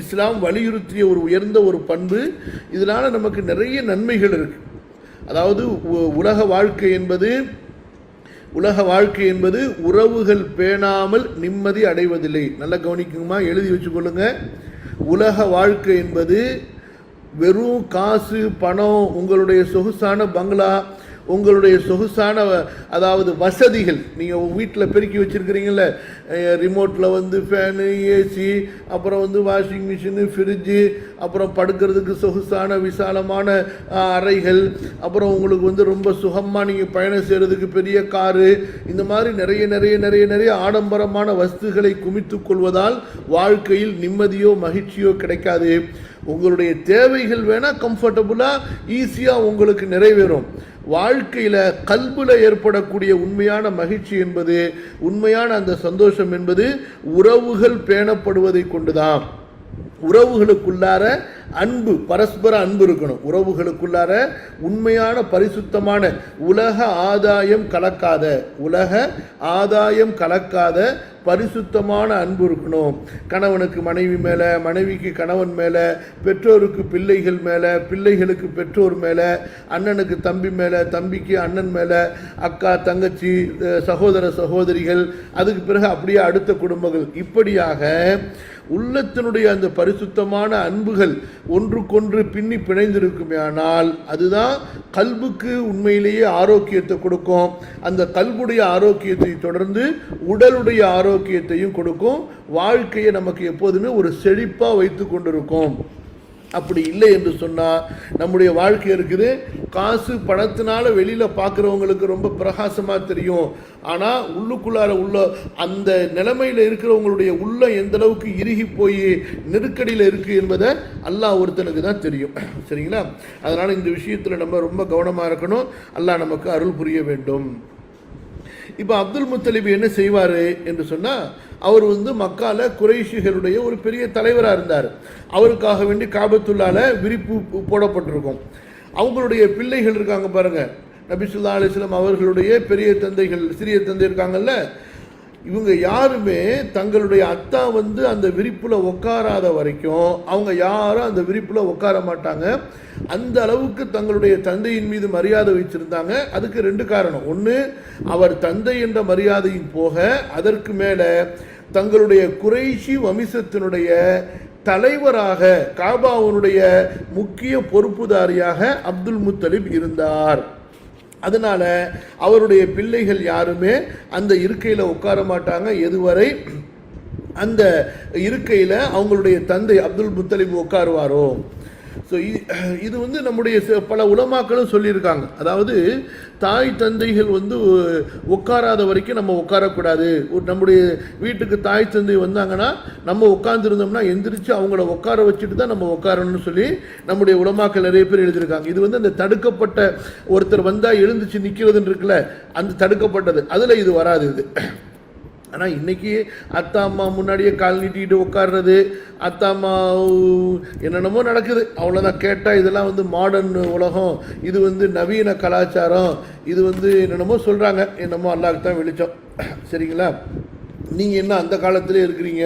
Speaker 1: இஸ்லாம் வலியுறுத்திய ஒரு உயர்ந்த ஒரு பண்பு. இதனால் நமக்கு நிறைய நன்மைகள் இருக்குது. அதாவது உலக வாழ்க்கை என்பது உறவுகள் பேணாமல் நிம்மதி அடைவதில்லை. நல்லா கவனிக்குமா, எழுதி வச்சுக்கொள்ளுங்க. உலக வாழ்க்கை என்பது வெறும் காசு, பணம், உங்களுடைய சொகுசான பங்களா, உங்களுடைய சொகுசான அதாவது வசதிகள், நீங்கள் வீட்டில் பெருக்கி வச்சுருக்கிறீங்கள, ரிமோட்டில் ஃபேனு, ஏசி, அப்புறம் வாஷிங் மிஷினு, ஃப்ரிட்ஜு, அப்புறம் படுக்கிறதுக்கு சொகுசான விசாலமான அறைகள், அப்புறம் உங்களுக்கு ரொம்ப சுகமாக நீங்கள் பயணம் செய்கிறதுக்கு பெரிய காரு, இந்த மாதிரி நிறைய நிறைய நிறைய நிறைய ஆடம்பரமான வஸ்துகளை குமித்து கொள்வதால் வாழ்க்கையில் நிம்மதியோ மகிழ்ச்சியோ கிடைக்காது. உங்களுடைய தேவைகள் வேணால் கம்ஃபர்டபுளாக ஈஸியாக உங்களுக்கு நிறைவேறும். வாழ்க்கையில் கல்புல ஏற்படக்கூடிய உண்மையான மகிழ்ச்சி என்பது, உண்மையான அந்த சந்தோஷம் என்பது உறவுகள் பேணப்படுவதை கொண்டுதான். உறவுகளுக்குள்ளார அன்பு, பரஸ்பர அன்பு இருக்கணும். உறவுகளுக்குள்ளார உண்மையான பரிசுத்தமான உலக ஆதாயம் கலக்காத பரிசுத்தமான அன்பு இருக்கணும். கணவனுக்கு மனைவி மேலே, மனைவிக்கு கணவன் மேலே, பெற்றோருக்கு பிள்ளைகள் மேலே, பிள்ளைகளுக்கு பெற்றோர் மேலே, அண்ணனுக்கு தம்பி மேலே, தம்பிக்கு அண்ணன் மேலே, அக்கா தங்கச்சி, சகோதர சகோதரிகள், அதுக்கு பிறகு அப்படியே அடுத்த குடும்பங்கள், இப்படியாக உள்ளத்தினுடைய அந்த பரிசுத்தமான அன்புகள் ஒன்றுக்கொன்று பின்னி பிணைந்திருக்குமே ஆனால் அதுதான் கல்புக்கு உண்மையிலேயே ஆரோக்கியத்தை கொடுக்கும். அந்த கல்புடைய ஆரோக்கியத்தை தொடர்ந்து உடலுடைய ஆரோக்கியத்தையும் கொடுக்கும். வாழ்க்கையை நமக்கு எப்போதுமே ஒரு செழிப்பாக வைத்து கொண்டிருக்கும். அப்படி இல்லை என்று சொன்னால் நம்முடைய வாழ்க்கை இருக்குது, காசு பணத்தினால வெளியில் பார்க்குறவங்களுக்கு ரொம்ப பிரகாசமாக தெரியும். ஆனால் உள்ளுக்குள்ளார உள்ள அந்த நிலைமையில் இருக்கிறவங்களுடைய உள்ள எந்த அளவுக்கு இறுகி போய் நெருக்கடியில் இருக்குது என்பதை அல்லாஹ் ஒருத்தனுக்கு தான் தெரியும். சரிங்களா? அதனால் இந்த விஷயத்தில் நம்ம ரொம்ப கவனமாக இருக்கணும். அல்லாஹ் நமக்கு அருள் புரிய வேண்டும். இப்போ அப்துல் முத்தலிப் என்ன செய்வார் என்று சொன்னால், அவர் மக்கால குறைஷிகளுடைய ஒரு பெரிய தலைவராக இருந்தார். அவருக்காக வேண்டி காபத்துள்ளால விரிப்பு போடப்பட்டிருக்கும். அவங்களுடைய பிள்ளைகள் இருக்காங்க பாருங்க, நபி ஸல்லல்லாஹு அலைஹி வஸல்லம் அவர்களுடைய பெரிய தந்தைகள், சிறிய தந்தை இருக்காங்கல்ல, இவங்க யாருமே தங்களுடைய அத்தா அந்த விரிப்புல உட்காராத வரைக்கும் அவங்க யாரும் அந்த விரிப்புல உட்கார மாட்டாங்க. அந்த அளவுக்கு தங்களுடைய தந்தையின் மீது மரியாதை வச்சிருந்தாங்க. அதுக்கு ரெண்டு காரணம். ஒன்று, அவர் தந்தை என்ற மரியாதையின் போக அதற்கு மேல தங்களுடைய குறைஷி வம்சத்தினுடைய தலைவராக, காபாவுடைய முக்கிய பொறுப்புதாரியாக அப்துல் முத்தலிப் இருந்தார். அதனால அவருடைய பிள்ளைகள் யாருமே அந்த இருக்கையில் உட்கார மாட்டாங்க எதுவரை அந்த இருக்கையில் அவங்களுடைய தந்தை அப்துல் முத்தலிப் உட்காருவாரோ. ஸோ இது நம்முடைய பல உலமாக்களும் சொல்லியிருக்காங்க. அதாவது தாய் தந்தைகள் உட்காராத வரைக்கும் நம்ம உட்காரக்கூடாது. நம்முடைய வீட்டுக்கு தாய் தந்தை வந்தாங்கன்னா நம்ம உட்கார்ந்துருந்தோம்னா எந்திரிச்சு அவங்கள உட்கார வச்சுட்டு தான் நம்ம உட்காரணும்னு சொல்லி நம்முடைய உலமாக்கள் நிறைய பேர் எழுதியிருக்காங்க. இது அந்த தடுக்கப்பட்ட ஒருத்தர் வந்தால் எழுந்துச்சு நிற்கிறதுன்னு இருக்குல்ல, அந்த தடுக்கப்பட்டது, அதில் இது வராது இது. ஆனால் இன்றைக்கி அத்தா அம்மா முன்னாடியே கால் நீட்டிக்கிட்டு உட்கார்றது, அத்தா அம்மா என்னென்னமோ நடக்குது. அவ்வளோதான். கேட்டால் இதெல்லாம் மாடர்ன் உலகம், இது நவீன கலாச்சாரம், இது என்னென்னமோ சொல்கிறாங்க. என்னமோ அல்லாஹ்க்கு தான் வெளிச்சம். சரிங்களா? நீங்கள் என்ன அந்த காலத்திலே இருக்கிறீங்க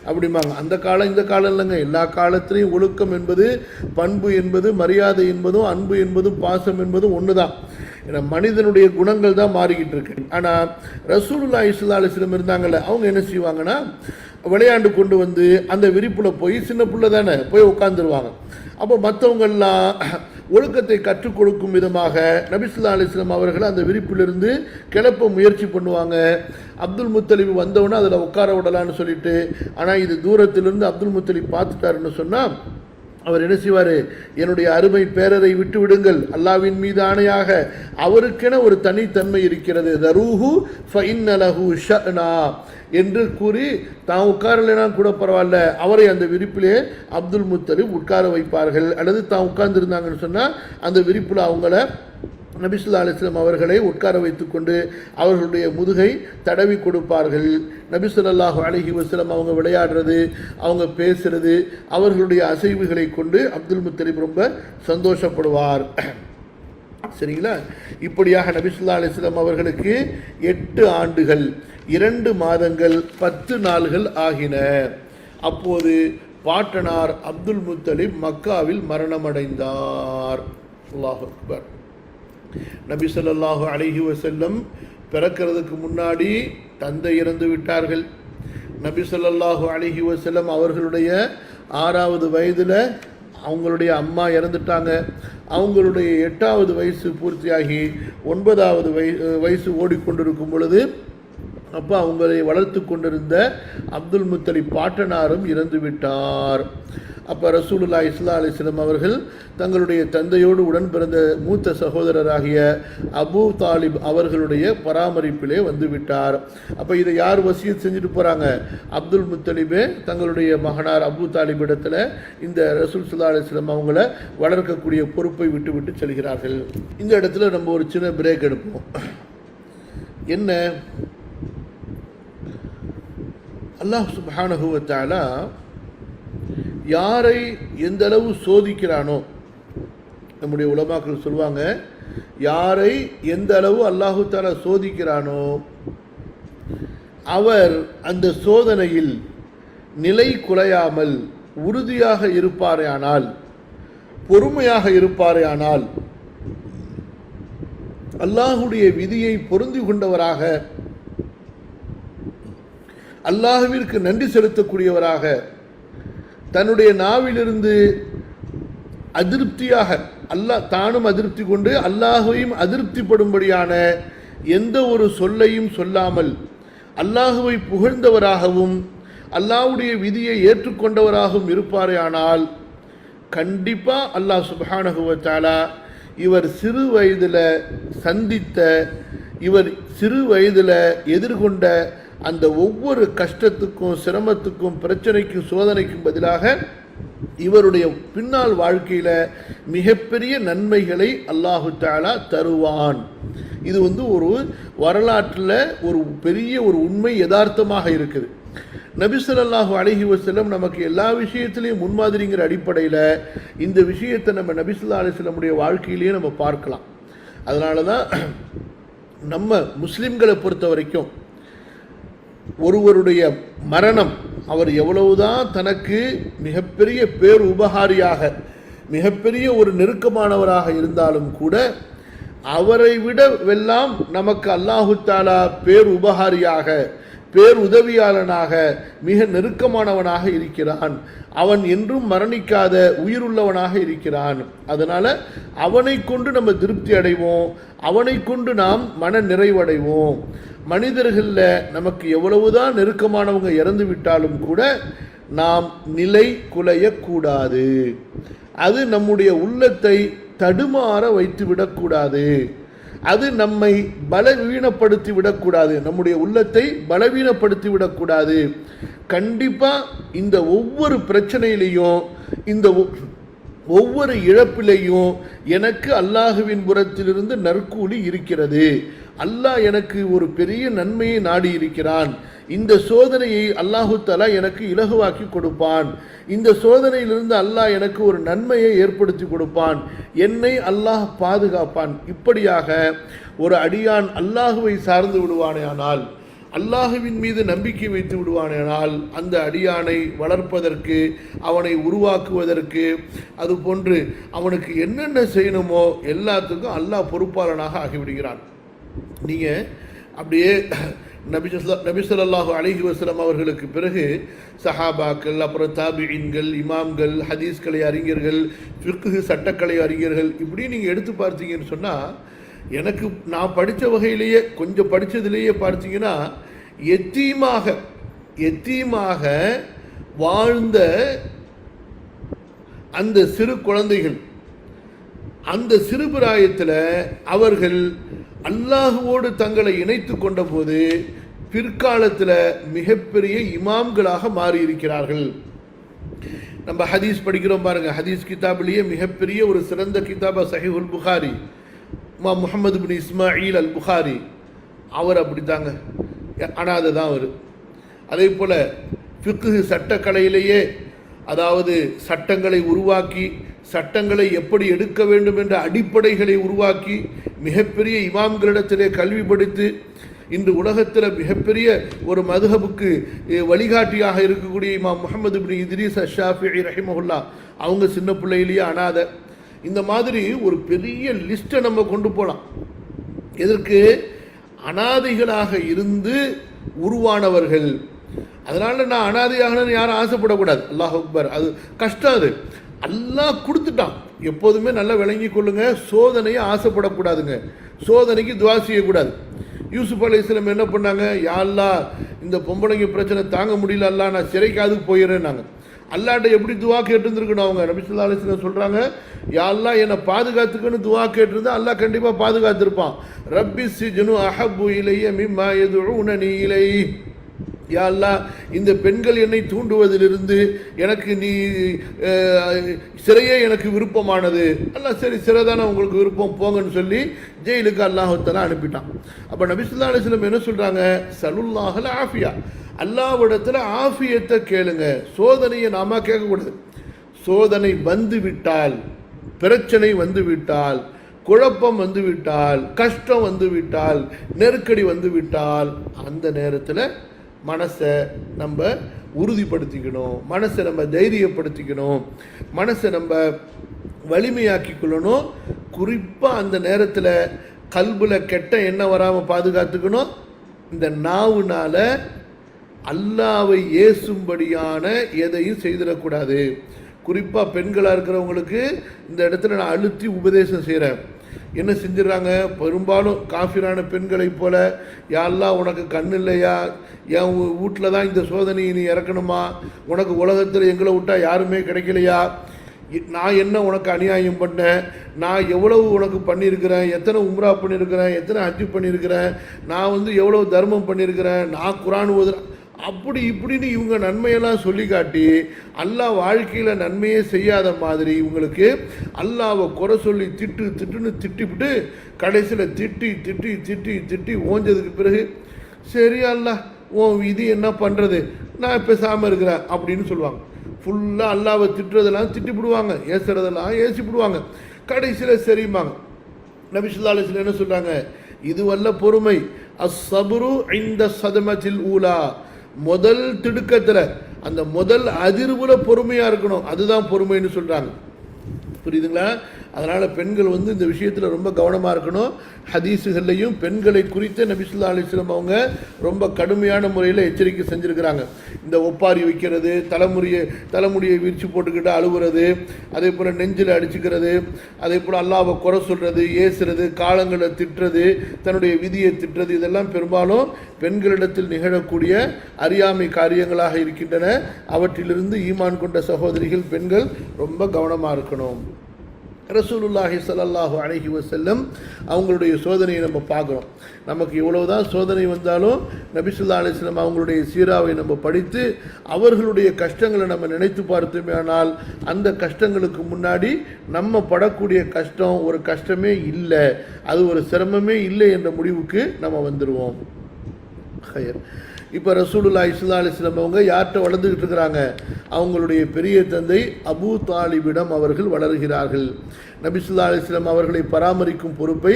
Speaker 1: அப்படிம்பாங்க. அந்த காலம் இந்த காலம் இல்லைங்க. எல்லா காலத்திலையும் ஒழுக்கம் என்பது, பண்பு என்பது, மரியாதை என்பதும், அன்பு என்பதும், பாசம் என்பதும் ஒன்று தான். ஏன்னா மனிதனுடைய குணங்கள் தான் மாறிக்கிட்டு இருக்கு. ஆனால் ரசூலுல்லாஹி ஸல்லல்லாஹு அலைஹி வஸல்லம் இருந்தாங்கல்ல, அவங்க என்ன செய்வாங்கன்னா, விளையாண்டு கொண்டு அந்த விரிப்பில் போய், சின்ன பிள்ளை தானே, போய் உட்காந்துருவாங்க. அப்போ மற்றவங்கள்லாம் ஒழுக்கத்தை கற்றுக் கொடுக்கும் விதமாக நபி ஸல்லல்லாஹு அலைஹி வஸல்லம் அவர்கள் அந்த விரிப்பிலிருந்து கிளப்ப முயற்சி பண்ணுவாங்க. அப்துல் முத்தலிப் வந்தவொன்னே அதில் உட்கார விடலான்னு சொல்லிட்டு. ஆனால் இது தூரத்திலிருந்து அப்துல் முத்தலிப் பார்த்துட்டாருன்னு சொன்னால் அவர் என்ன செய்வார், என்னுடைய அருமை பேரரை விட்டு விடுங்கள், அல்லாவின் மீது ஆணையாக அவருக்கென ஒரு தனித்தன்மை இருக்கிறது, தரூஹு ஃபஇன்னலஹு ஷஅனா என்று கூறி தான் உட்காரலைனா கூட பரவாயில்ல, அவரை அந்த விரிப்பிலே அப்துல் முத்தலிப் உட்கார வைப்பார்கள். அல்லது தான் உட்கார்ந்துருந்தாங்கன்னு சொன்னால் அந்த விரிப்பில் அவங்கள நபி ஸல்லல்லாஹு அலைஹி வஸல்லம் அவர்களை உட்கார வைத்துக்கொண்டு அவர்களுடைய முதுகை தடவி கொடுப்பார்கள். நபி ஸல்லல்லாஹு அலைஹி வஸல்லம் அவங்க விளையாடுறது, அவங்க பேசுறது, அவர்களுடைய அசைவுகளை கொண்டு அப்துல் முத்தலிப் ரொம்ப சந்தோஷப்படுவார். சரிங்களா? இப்படியாக நபி ஸல்லல்லாஹு அலைஹி வஸல்லம் அவர்களுக்கு 8 ஆண்டுகள் 2 மாதங்கள் 10 நாள்கள் ஆகின. அப்போது பாட்டனார் அப்துல் முத்தலிப் மக்காவில் மரணமடைந்தார். அல்லாஹ் அக்பர். நபி ஸல்லல்லாஹு அலைஹி வஸல்லம் பிறக்கிறதுக்கு முன்னாடி தந்தை இறந்து விட்டார்கள். நபி ஸல்லல்லாஹு அலைஹி வஸல்லம் அவர்களுடைய 6வது வயதில் அவங்களுடைய அம்மா இறந்துட்டாங்க. அவங்களுடைய 8வது வயசு பூர்த்தியாகி 9வது வயசு ஓடிக்கொண்டிருக்கும் பொழுது அப்போ அவங்களை வளர்த்து கொண்டிருந்த அப்துல் முத்தலிப் பாட்டனாரும் இறந்து விட்டார். அப்போ ரசூலுல்லாஹி ஸல்லல்லாஹு அலைஹி வஸல்லம் அவர்கள் தங்களுடைய தந்தையோடு உடன் பிறந்த மூத்த சகோதரராகிய அபூ தாலிப் அவர்களுடைய பராமரிப்பிலே வந்துவிட்டார். அப்போ இதை யார் வசியத் செஞ்சுட்டு போகிறாங்க? அப்துல் முத்தலிபே தங்களுடைய மகனார் அபூ தாலிப் இடத்துல இந்த ரசூல் ஸல்லல்லாஹு அலைஹி வஸல்லம் அவங்கள வளர்க்கக்கூடிய பொறுப்பை விட்டு செல்கிறார்கள். இந்த இடத்துல நம்ம ஒரு சின்ன பிரேக் எடுப்போம். என்ன, அல்லாஹ் சுப்ஹானஹு வ தஆலா யாரை எந்த அளவு சோதிக்கிறானோ, நம்முடைய உலமாக்கள் சொல்லுவாங்க, யாரை எந்த அளவு அல்லாஹு தஆலா சோதிக்கிறானோ அவர் அந்த சோதனையில் நிலை குலையாமல் உறுதியாக இருப்பாரேயானால், பொறுமையாக இருப்பாரேயானால், அல்லாஹுடைய விதியை பொருந்தி கொண்டவராக, அல்லாஹ்விற்கு நன்றி செலுத்தக்கூடியவராக தன்னுடைய நாவிலிருந்து அதிருப்தியாக அல்லாஹ் தானும் அதிருப்தி கொண்டு அல்லாஹையும் அதிருப்திப்படும்படியான எந்த ஒரு சொல்லையும் சொல்லாமல் அல்லாஹுவை புகழ்ந்தவராகவும் அல்லாஹ்வுடைய விதியை ஏற்றுக்கொண்டவராகவும் இருப்பாரேயானால் கண்டிப்பாக அல்லாஹ் சுப்ஹானஹு வ தஆலா இவர் சிறு வயதில் சந்தித்த இவர் சிறு வயதில் எதிர்கொண்ட அந்த ஒவ்வொரு கஷ்டத்துக்கும் சிரமத்துக்கும் பிரச்சனைக்கும் சோதனைக்கும் பதிலாக இவருடைய பின்னால் வாழ்க்கையில் மிகப்பெரிய நன்மைகளை அல்லாஹு தஆலா தருவான். இது ஒரு வரலாற்றில் ஒரு பெரிய ஒரு உண்மை யதார்த்தமாக இருக்குது. நபி ஸல்லல்லாஹு அலைஹி வஸல்லம் நமக்கு எல்லா விஷயத்திலையும் முன்மாதிரிங்கிற அடிப்படையில் இந்த விஷயத்தை நம்ம நபி ஸல்லல்லாஹு அலைஹி வஸல்லமுடைய வாழ்க்கையிலேயே நம்ம பார்க்கலாம். அதனால தான் நம்ம முஸ்லிம்களை பொறுத்த வரைக்கும் ஒருவருடைய மரணம் அவர் எவ்வளவுதான் தனக்கு மிகப்பெரிய பேர் உபகாரியாக மிகப்பெரிய ஒரு நெருக்கமானவராக இருந்தாலும் கூட அவரை விடவெல்லாம் நமக்கு அல்லாஹு தஆலா பேர் உபகாரியாக பேர் உதவியாளனாக மிக நெருக்கமானவனாக இருக்கிறான். அவன் என்றும் மரணிக்காத உயிருள்ளவனாக இருக்கிறான். அதனால் அவனை கொண்டு நம்ம திருப்தி அடைவோம், அவனை கொண்டு நாம் மன நிறைவடைவோம். மனிதர்களில் நமக்கு எவ்வளவுதான் நெருக்கமானவங்க இறந்து விட்டாலும் கூட நாம் நிலை குலையக்கூடாது. அது நம்முடைய உள்ளத்தை தடுமாற வைத்து விடக்கூடாது. அது நம்மை பலவீனப்படுத்தி விடக்கூடாது, நம்முடைய உள்ளத்தை பலவீனப்படுத்தி விடக்கூடாது. கண்டிப்பாக இந்த ஒவ்வொரு பிரச்சனையிலையும் இந்த ஒவ்வொரு இழப்பிலையும் எனக்கு அல்லாஹுவின் புறத்திலிருந்து நற்கூலி இருக்கிறது. அல்லாஹ் எனக்கு ஒரு பெரிய நன்மையை நாடி இருக்கிறான். இந்த சோதனையை அல்லாஹு தஆலா எனக்கு இலகுவாக்கி கொடுப்பான். இந்த சோதனையிலிருந்து அல்லாஹ் எனக்கு ஒரு நன்மையை ஏற்படுத்தி கொடுப்பான். என்னை அல்லாஹ் பாதுகாப்பான். இப்படியாக ஒரு அடியான் அல்லாஹுவை சார்ந்து விடுவானேயானால், அல்லாஹுவின் மீது நம்பிக்கை வைத்து விடுவானேனால், அந்த அடியானை வளர்ப்பதற்கு அவனை உருவாக்குவதற்கு அதுபோன்று அவனுக்கு என்னென்ன செய்யணுமோ எல்லாத்துக்கும் அல்லாஹ் பொறுப்பாளனாக ஆகிவிடுகிறான். நீங்கள் அப்படியே நபி ஸல்லல்லாஹு அலைஹி வஸல்லம் அவர்களுக்கு பிறகு சஹாபாக்கள், அப்புறம் தாபிஈன்கள், இமாம்கள், ஹதீஸ்கலை அறிஞர்கள், ஃபிக்ஹ் சட்டக்கலை அறிஞர்கள், இப்படி நீங்கள் எடுத்து பார்த்தீங்கன்னு சொன்னால் எனக்கு நான் படித்த வகையிலேயே கொஞ்சம் படித்ததுலேயே பார்த்தீங்கன்னா எத்தீமாக வாழ்ந்த அந்த சிறு குழந்தைகள், அந்த சிறு பிராயத்தில் அவர்கள் அல்லாஹுவோடு தங்களை இணைத்து கொண்ட போது பிற்காலத்தில் மிகப்பெரிய இமாம்களாக மாறியிருக்கிறார்கள். நம்ம ஹதீஸ் படிக்கிறோம் பாருங்க, ஹதீஸ் கிதாபிலேயே மிகப்பெரிய ஒரு சிறந்த கிதாபா சஹீஹுல் புகாரி, முஹம்மது பின் இஸ்மாயில் அல் புகாரி, அவர் அப்படித்தாங்க, அனாதை தான் அவர். அதே போல் ஃபிக்ஹ் சட்டக்கலையிலேயே, அதாவது சட்டங்களை உருவாக்கி சட்டங்களை எப்படி எடுக்க வேண்டும் என்ற அடிப்படைகளை உருவாக்கி மிகப்பெரிய இமாம்களிடத்திலே கல்வி படித்து இன்று உலகத்தில் மிகப்பெரிய ஒரு மதுஹபுக்கு வழிகாட்டியாக இருக்கக்கூடிய இமாம் முஹம்மது பின் இத்ரீஸ் அஷ்-ஷாஃபிஈ ரஹிமஹுல்லா, அவங்க சின்ன பிள்ளையிலேயே அனாதை. இந்த மாதிரி ஒரு பெரிய லிஸ்ட்டை நம்ம கொண்டு போகலாம். எதற்கு? அனாதைகளாக இருந்து உருவானவர்கள். அதனால் நான் அனாதையாகணும்னு யாரும் ஆசைப்படக்கூடாது. அல்லாஹ் அக்பர், அது கஷ்டம். அது அல்லாஹ் கொடுத்துட்டான். எப்போதுமே நல்லா விளங்கி கொள்ளுங்க, சோதனையை ஆசைப்படக்கூடாதுங்க, சோதனைக்கு துவா செய்யக்கூடாது. யூசுப் அலைஹிஸ்ஸலாம் என்ன பண்ணாங்க? யா அல்லாஹ், இந்த பொம்பளைங்க பிரச்சனை தாங்க முடியல, அல்லாஹ் நான் சிறைக்காது போயிடுறேன்னாங்க. அல்லாஹ்ட்ட எப்படி துவா கேட்டுருந்துருக்கணும் அவங்க? நபி ஸல்லல்லாஹு அலைஹி வஸல்லம் சொல்கிறாங்க, யா அல்லாஹ் என்னை பாதுகாத்துக்குன்னு துவா கேட்டிருந்தா அல்லாஹ் கண்டிப்பாக பாதுகாத்திருப்பான். ரப்பி சிஜ்னு அஹப்பு இலைய மிம்மா யதுஊனனி இலைஹி, யா அல்லாஹ் இந்த பெண்கள் என்னை தூண்டுவதிலிருந்து எனக்கு நீ சிறையே எனக்கு விருப்பமானது. அல்லாஹ் சரி, சிறை தானே உங்களுக்கு விருப்பம், போங்கன்னு சொல்லி ஜெயிலுக்கு அல்லாஹ் தஆலா அனுப்பிட்டான். அப்போ நபி ஸல்லல்லாஹு அலைஹி வஸல்லம் என்ன சொல்கிறாங்க? சலுல்லாஹல் ஆஃபியா, அல்லாஹ்விடத்தில் ஆஃபியத்தை கேளுங்க. சோதனையை நாம கேட்கக்கூடாது. சோதனை வந்து விட்டால், பிரச்சனை வந்து விட்டால், குழப்பம் வந்து விட்டால், கஷ்டம் வந்து விட்டால், நெருக்கடி வந்து விட்டால், அந்த நேரத்தில் மனசை நம்ம உறுதிப்படுத்திக்கணும், மனசை நம்ம தைரியப்படுத்திக்கணும், மனசை நம்ம வலிமையாக்கி கொள்ளணும். குறிப்பாக அந்த நேரத்தில் கல்புல கெட்ட எண்ணம் வராமல் பாதுகாத்துக்கணும். இந்த நாவுனால் அல்லாவை ஏசும்படியான எதையும் செய்திடக்கூடாது. குறிப்பாக பெண்களாக இருக்கிறவங்களுக்கு இந்த இடத்துல நான் அழுத்தி உபதேசம் செய்கிறேன். என்ன செஞ்சிடறாங்க, பெரும்பாலும் காஃபிரான பெண்களை போல, யாரெல்லாம் உனக்கு கண் இல்லையா, என் வீட்டில் தான் இந்த சோதனையை நீ இறக்கணுமா, உனக்கு உலகத்தில் எங்களை விட்டால் யாருமே கிடைக்கலையா, நான் என்ன உனக்கு அநியாயம் பண்ணேன், நான் எவ்வளவு உனக்கு பண்ணியிருக்கிறேன், எத்தனை உம்ரா பண்ணியிருக்கிறேன், எத்தனை ஹஜ்ஜு பண்ணியிருக்கிறேன், நான் எவ்வளவு தர்மம் பண்ணியிருக்கிறேன், நான் குரான் ஓதுறேன், அப்படி இப்படின்னு இவங்க நன்மையெல்லாம் சொல்லி காட்டி அல்லாஹ் வாழ்க்கையில் நன்மையே செய்யாத மாதிரி இவங்களுக்கு அல்லாவை குறை சொல்லி திட்டுன்னு திட்டிவிட்டு கடைசியில் திட்டி திட்டி திட்டி திட்டி ஓஞ்சதுக்கு பிறகு சரி அல்லாஹ் உன் விதி என்ன பண்ணுறது, நான் பேசாமல் இருக்கிறேன் அப்படின்னு சொல்லுவாங்க. ஃபுல்லாக அல்லாவை திட்டுறதெல்லாம் திட்டிவிடுவாங்க, ஏசுறதெல்லாம் ஏசிப்பிடுவாங்க. கடைசியில் சரிம்பாங்க. நபி ஸல்லல்லாஹு அலைஹி வஸல்லம் என்ன சொல்கிறாங்க, இது வல்ல பொறுமை, அஸ்ஸப்ரு இன்த ஸதமத்தில் ஊலா, முதல் திடுக்கத்தில் அந்த முதல் அதிர்வுல பொறுமையாக இருக்கணும், அதுதான் பொறுமைன்னு சொல்கிறாங்க. புரியுதுங்களா? அதனால் பெண்கள் இந்த விஷயத்தில் ரொம்ப கவனமாக இருக்கணும். ஹதீஸுகள்லையும் பெண்களை குறித்து நபி ஸல்லல்லாஹு அலைஹி வஸல்லம் அவங்க ரொம்ப கடுமையான முறையில் எச்சரிக்கை செஞ்சுருக்கிறாங்க. இந்த ஒப்பாரி வைக்கிறது, தலைமுடியை விரிச்சு போட்டுக்கிட்டு அழுவுறது, அதே போல் நெஞ்சில் அடிச்சுக்கிறது, அதே போல் அல்லாஹ்வை குறை சொல்கிறது, ஏசுறது, காலங்களை திட்டுறது, தன்னுடைய விதியை திட்டுறது, இதெல்லாம் பெரும்பாலும் பெண்களிடத்தில் நிகழக்கூடிய அறியாமை காரியங்களாக இருக்கின்றன. அவற்றிலிருந்து ஈமான் கொண்ட சகோதரிகள் பெண்கள் ரொம்ப கவனமாக இருக்கணும். ரசூலுல்லாஹி ஸல்லல்லாஹு அலைஹி வஸல்லம் அவங்களுடைய சோதனையை நம்ம பார்க்குறோம். நமக்கு எவ்வளவுதான் சோதனை வந்தாலும் நபி ஸல்லல்லாஹு அலைஹி வஸல்லம் அவங்களுடைய சீராவை நம்ம படித்து அவர்களுடைய கஷ்டங்களை நம்ம நினைத்து பார்த்தோமே, ஆனால் அந்த கஷ்டங்களுக்கு முன்னாடி நம்ம படக்கூடிய கஷ்டம் ஒரு கஷ்டமே இல்லை, அது ஒரு சிரமமே இல்லை என்ற முடிவுக்கு நம்ம வந்துடுவோம். இப்போ ரசூலுல்லாஹி ஸல்லல்லாஹு அலைஹி வஸல்லம் அவங்க யார்கிட்ட வளர்ந்துக்கிட்டு இருக்கிறாங்க, அவங்களுடைய பெரிய தந்தை அபூ தாலிபிடம் அவர்கள் வளர்கிறார்கள். நபி ஸல்லல்லாஹு அலைஹி வஸல்லம் அவர்களை பராமரிக்கும் பொறுப்பை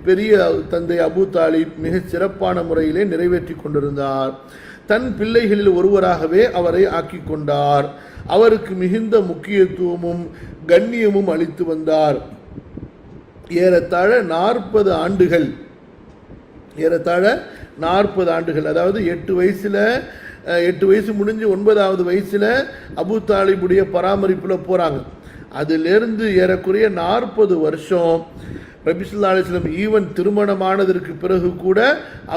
Speaker 1: பெரிய தந்தை அபூ தாலிப் மிக சிறப்பான முறையிலே நிறைவேற்றி கொண்டிருந்தார். தன் பிள்ளைகளில் ஒருவராகவே அவரை ஆக்கி கொண்டார். அவருக்கு மிகுந்த முக்கியத்துவமும் கண்ணியமும் அளித்து வந்தார். ஏறத்தாழ 40 ஆண்டுகள், ஏறத்தாழ 40 ஆண்டுகள், அதாவது 8 வயசு முடிஞ்சு 9வது வயசில் அபூ தாலிபுடைய பராமரிப்பில் போகிறாங்க. அதிலிருந்து ஏறக்குறைய 40 வருஷம் நபி ஸல்லல்லாஹு அலைஹி வஸல்லம் ஈவன் திருமணமானதற்கு பிறகு கூட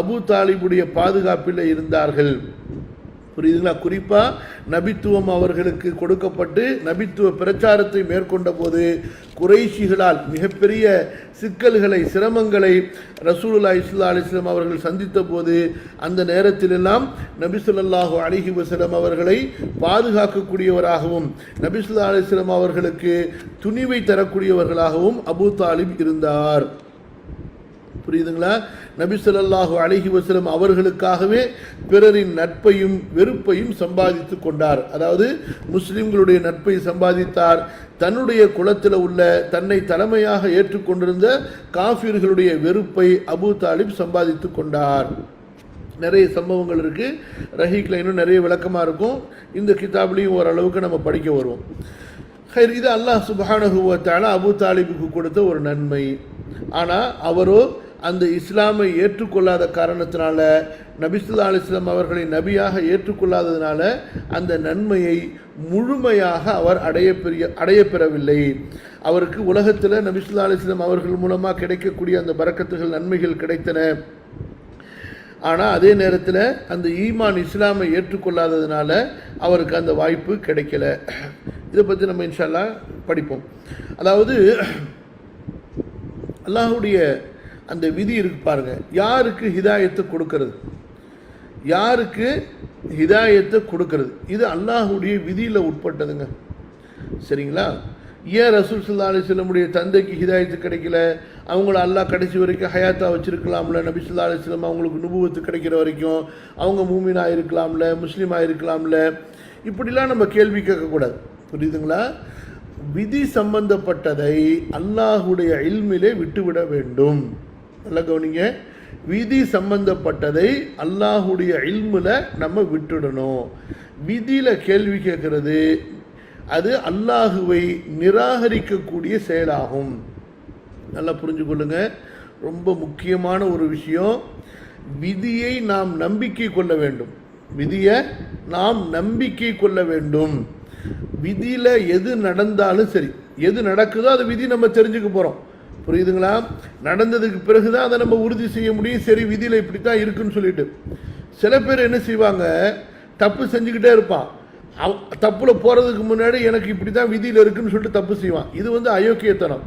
Speaker 1: அபூ தாலிபுடைய பாதுகாப்பில் இருந்தார்கள். புரியுதுங்களா? குறிப்பாக நபித்துவம் அவர்களுக்கு கொடுக்கப்பட்டு நபித்துவ பிரச்சாரத்தை மேற்கொண்ட போது குறைஷிகளால் மிகப்பெரிய சிக்கல்களை, சிரமங்களை ரசூலுல்லாஹி ஸல்லல்லாஹு அலைஹி வஸல்லம் அவர்கள் சந்தித்த போது அந்த நேரத்திலெல்லாம் நபி ஸல்லல்லாஹு அலைஹி வஸல்லம் அவர்களை பாதுகாக்கக்கூடியவராகவும் நபி ஸல்லல்லாஹு அலைஹி வஸல்லம் அவர்களுக்கு துணிவை தரக்கூடியவர்களாகவும் அபூ தாலிப் இருந்தார். புரியுதுங்களா? நபி ஸல்லல்லாஹு அலைஹி வஸல்லம் அவர்களுக்காகவே பிறரின் நட்பையும் வெறுப்பையும் சம்பாதித்து கொண்டார். அதாவது முஸ்லிம்களுடைய நட்பை சம்பாதித்தார். தன்னுடைய குலத்தில் உள்ள தன்னை தலைமையாக ஏற்றுக்கொண்டிருந்த காஃபிர்களுடைய வெறுப்பை அபூ தாலிப் சம்பாதித்து கொண்டார். நிறைய சம்பவங்கள் இருக்குது. ரஹீக்கில் இன்னும் நிறைய விளக்கமாக இருக்கும். இந்த கிதாப்லையும் ஓரளவுக்கு நம்ம படிக்க வருவோம். இது அல்லாஹ் சுப்ஹானஹு வ தஆலா அபூ தாலிபுக்கு கொடுத்த ஒரு நன்மை. ஆனால் அவரோ அந்த இஸ்லாமை ஏற்றுக்கொள்ளாத காரணத்தினால, நபி ஸல்லல்லாஹு அலைஹி வஸல்லம் அவர்களை நபியாக ஏற்றுக்கொள்ளாததினால அந்த நன்மையை முழுமையாக அவர் அடையப்பெறவில்லை. அவருக்கு உலகத்தில் நபி ஸல்லல்லாஹு அலைஹி வஸல்லம் அவர்கள் மூலமாக கிடைக்கக்கூடிய அந்த பரக்கத்துகள், நன்மைகள் கிடைத்தன. ஆனால் அதே நேரத்தில் அந்த ஈமான் இஸ்லாமை ஏற்றுக்கொள்ளாததுனால அவருக்கு அந்த வாய்ப்பு கிடைக்கல. இதை பற்றி நம்ம இன்ஷா அல்லாஹ் படிப்போம். அதாவது அல்லாஹுடைய அந்த விதி இருக்கு பாருங்க, யாருக்கு ஹிதாயத்தை கொடுக்கறது, யாருக்கு ஹிதாயத்தை கொடுக்கறது, இது அல்லாஹுடைய விதியில் உட்பட்டதுங்க. சரிங்களா? ஏன் ரசூல் ஸல்லல்லாஹு அலைஹி வஸல்லமுடைய தந்தைக்கு ஹிதாயத்து கிடைக்கல? அவங்கள அல்லாஹ் கடைசி வரைக்கும் ஹயாத்தாக வச்சுருக்கலாம்ல. நபி ஸல்லல்லாஹு அலைஹி வஸல்லம் அவங்களுக்கு நுபுவத்து கிடைக்கிற வரைக்கும் அவங்க மூமினாக இருக்கலாம்ல, முஸ்லீமாக இருக்கலாம்ல. இப்படிலாம் நம்ம கேள்வி கேட்கக்கூடாது. புரியுதுங்களா? விதி சம்பந்தப்பட்டதை அல்லாஹுடைய இல்மிலே விட்டுவிட வேண்டும். நல்லா கவனிங்க, விதி சம்பந்தப்பட்டதை அல்லாஹுடைய இல்மில் நம்ம விட்டுடணும். விதியில் கேள்வி கேட்கறது அது அல்லாஹுவை நிராகரிக்கக்கூடிய செயலாகும். நல்லா புரிஞ்சு கொள்ளுங்க. ரொம்ப முக்கியமான ஒரு விஷயம், விதியை நாம் நம்பிக்கை கொள்ள வேண்டும். விதியை நாம் நம்பிக்கை கொள்ள வேண்டும். விதியில் எது நடந்தாலும் சரி, எது நடக்குதோ அது விதி நம்ம தெரிஞ்சுக்க போகிறோம். புரியுதுங்களா? நடந்ததுக்கு பிறகு தான் அதை நம்ம உறுதி செய்ய முடியும். சரி, விதியில் இப்படி தான் இருக்குன்னு சொல்லிட்டு. சில பேர் என்ன செய்வாங்க, தப்பு செஞ்சுக்கிட்டே இருப்பான். தப்பில் போகிறதுக்கு முன்னாடி எனக்கு இப்படி தான் விதியில் இருக்குன்னு சொல்லிட்டு தப்பு செய்வான். இது அயோக்கியத்தனம்.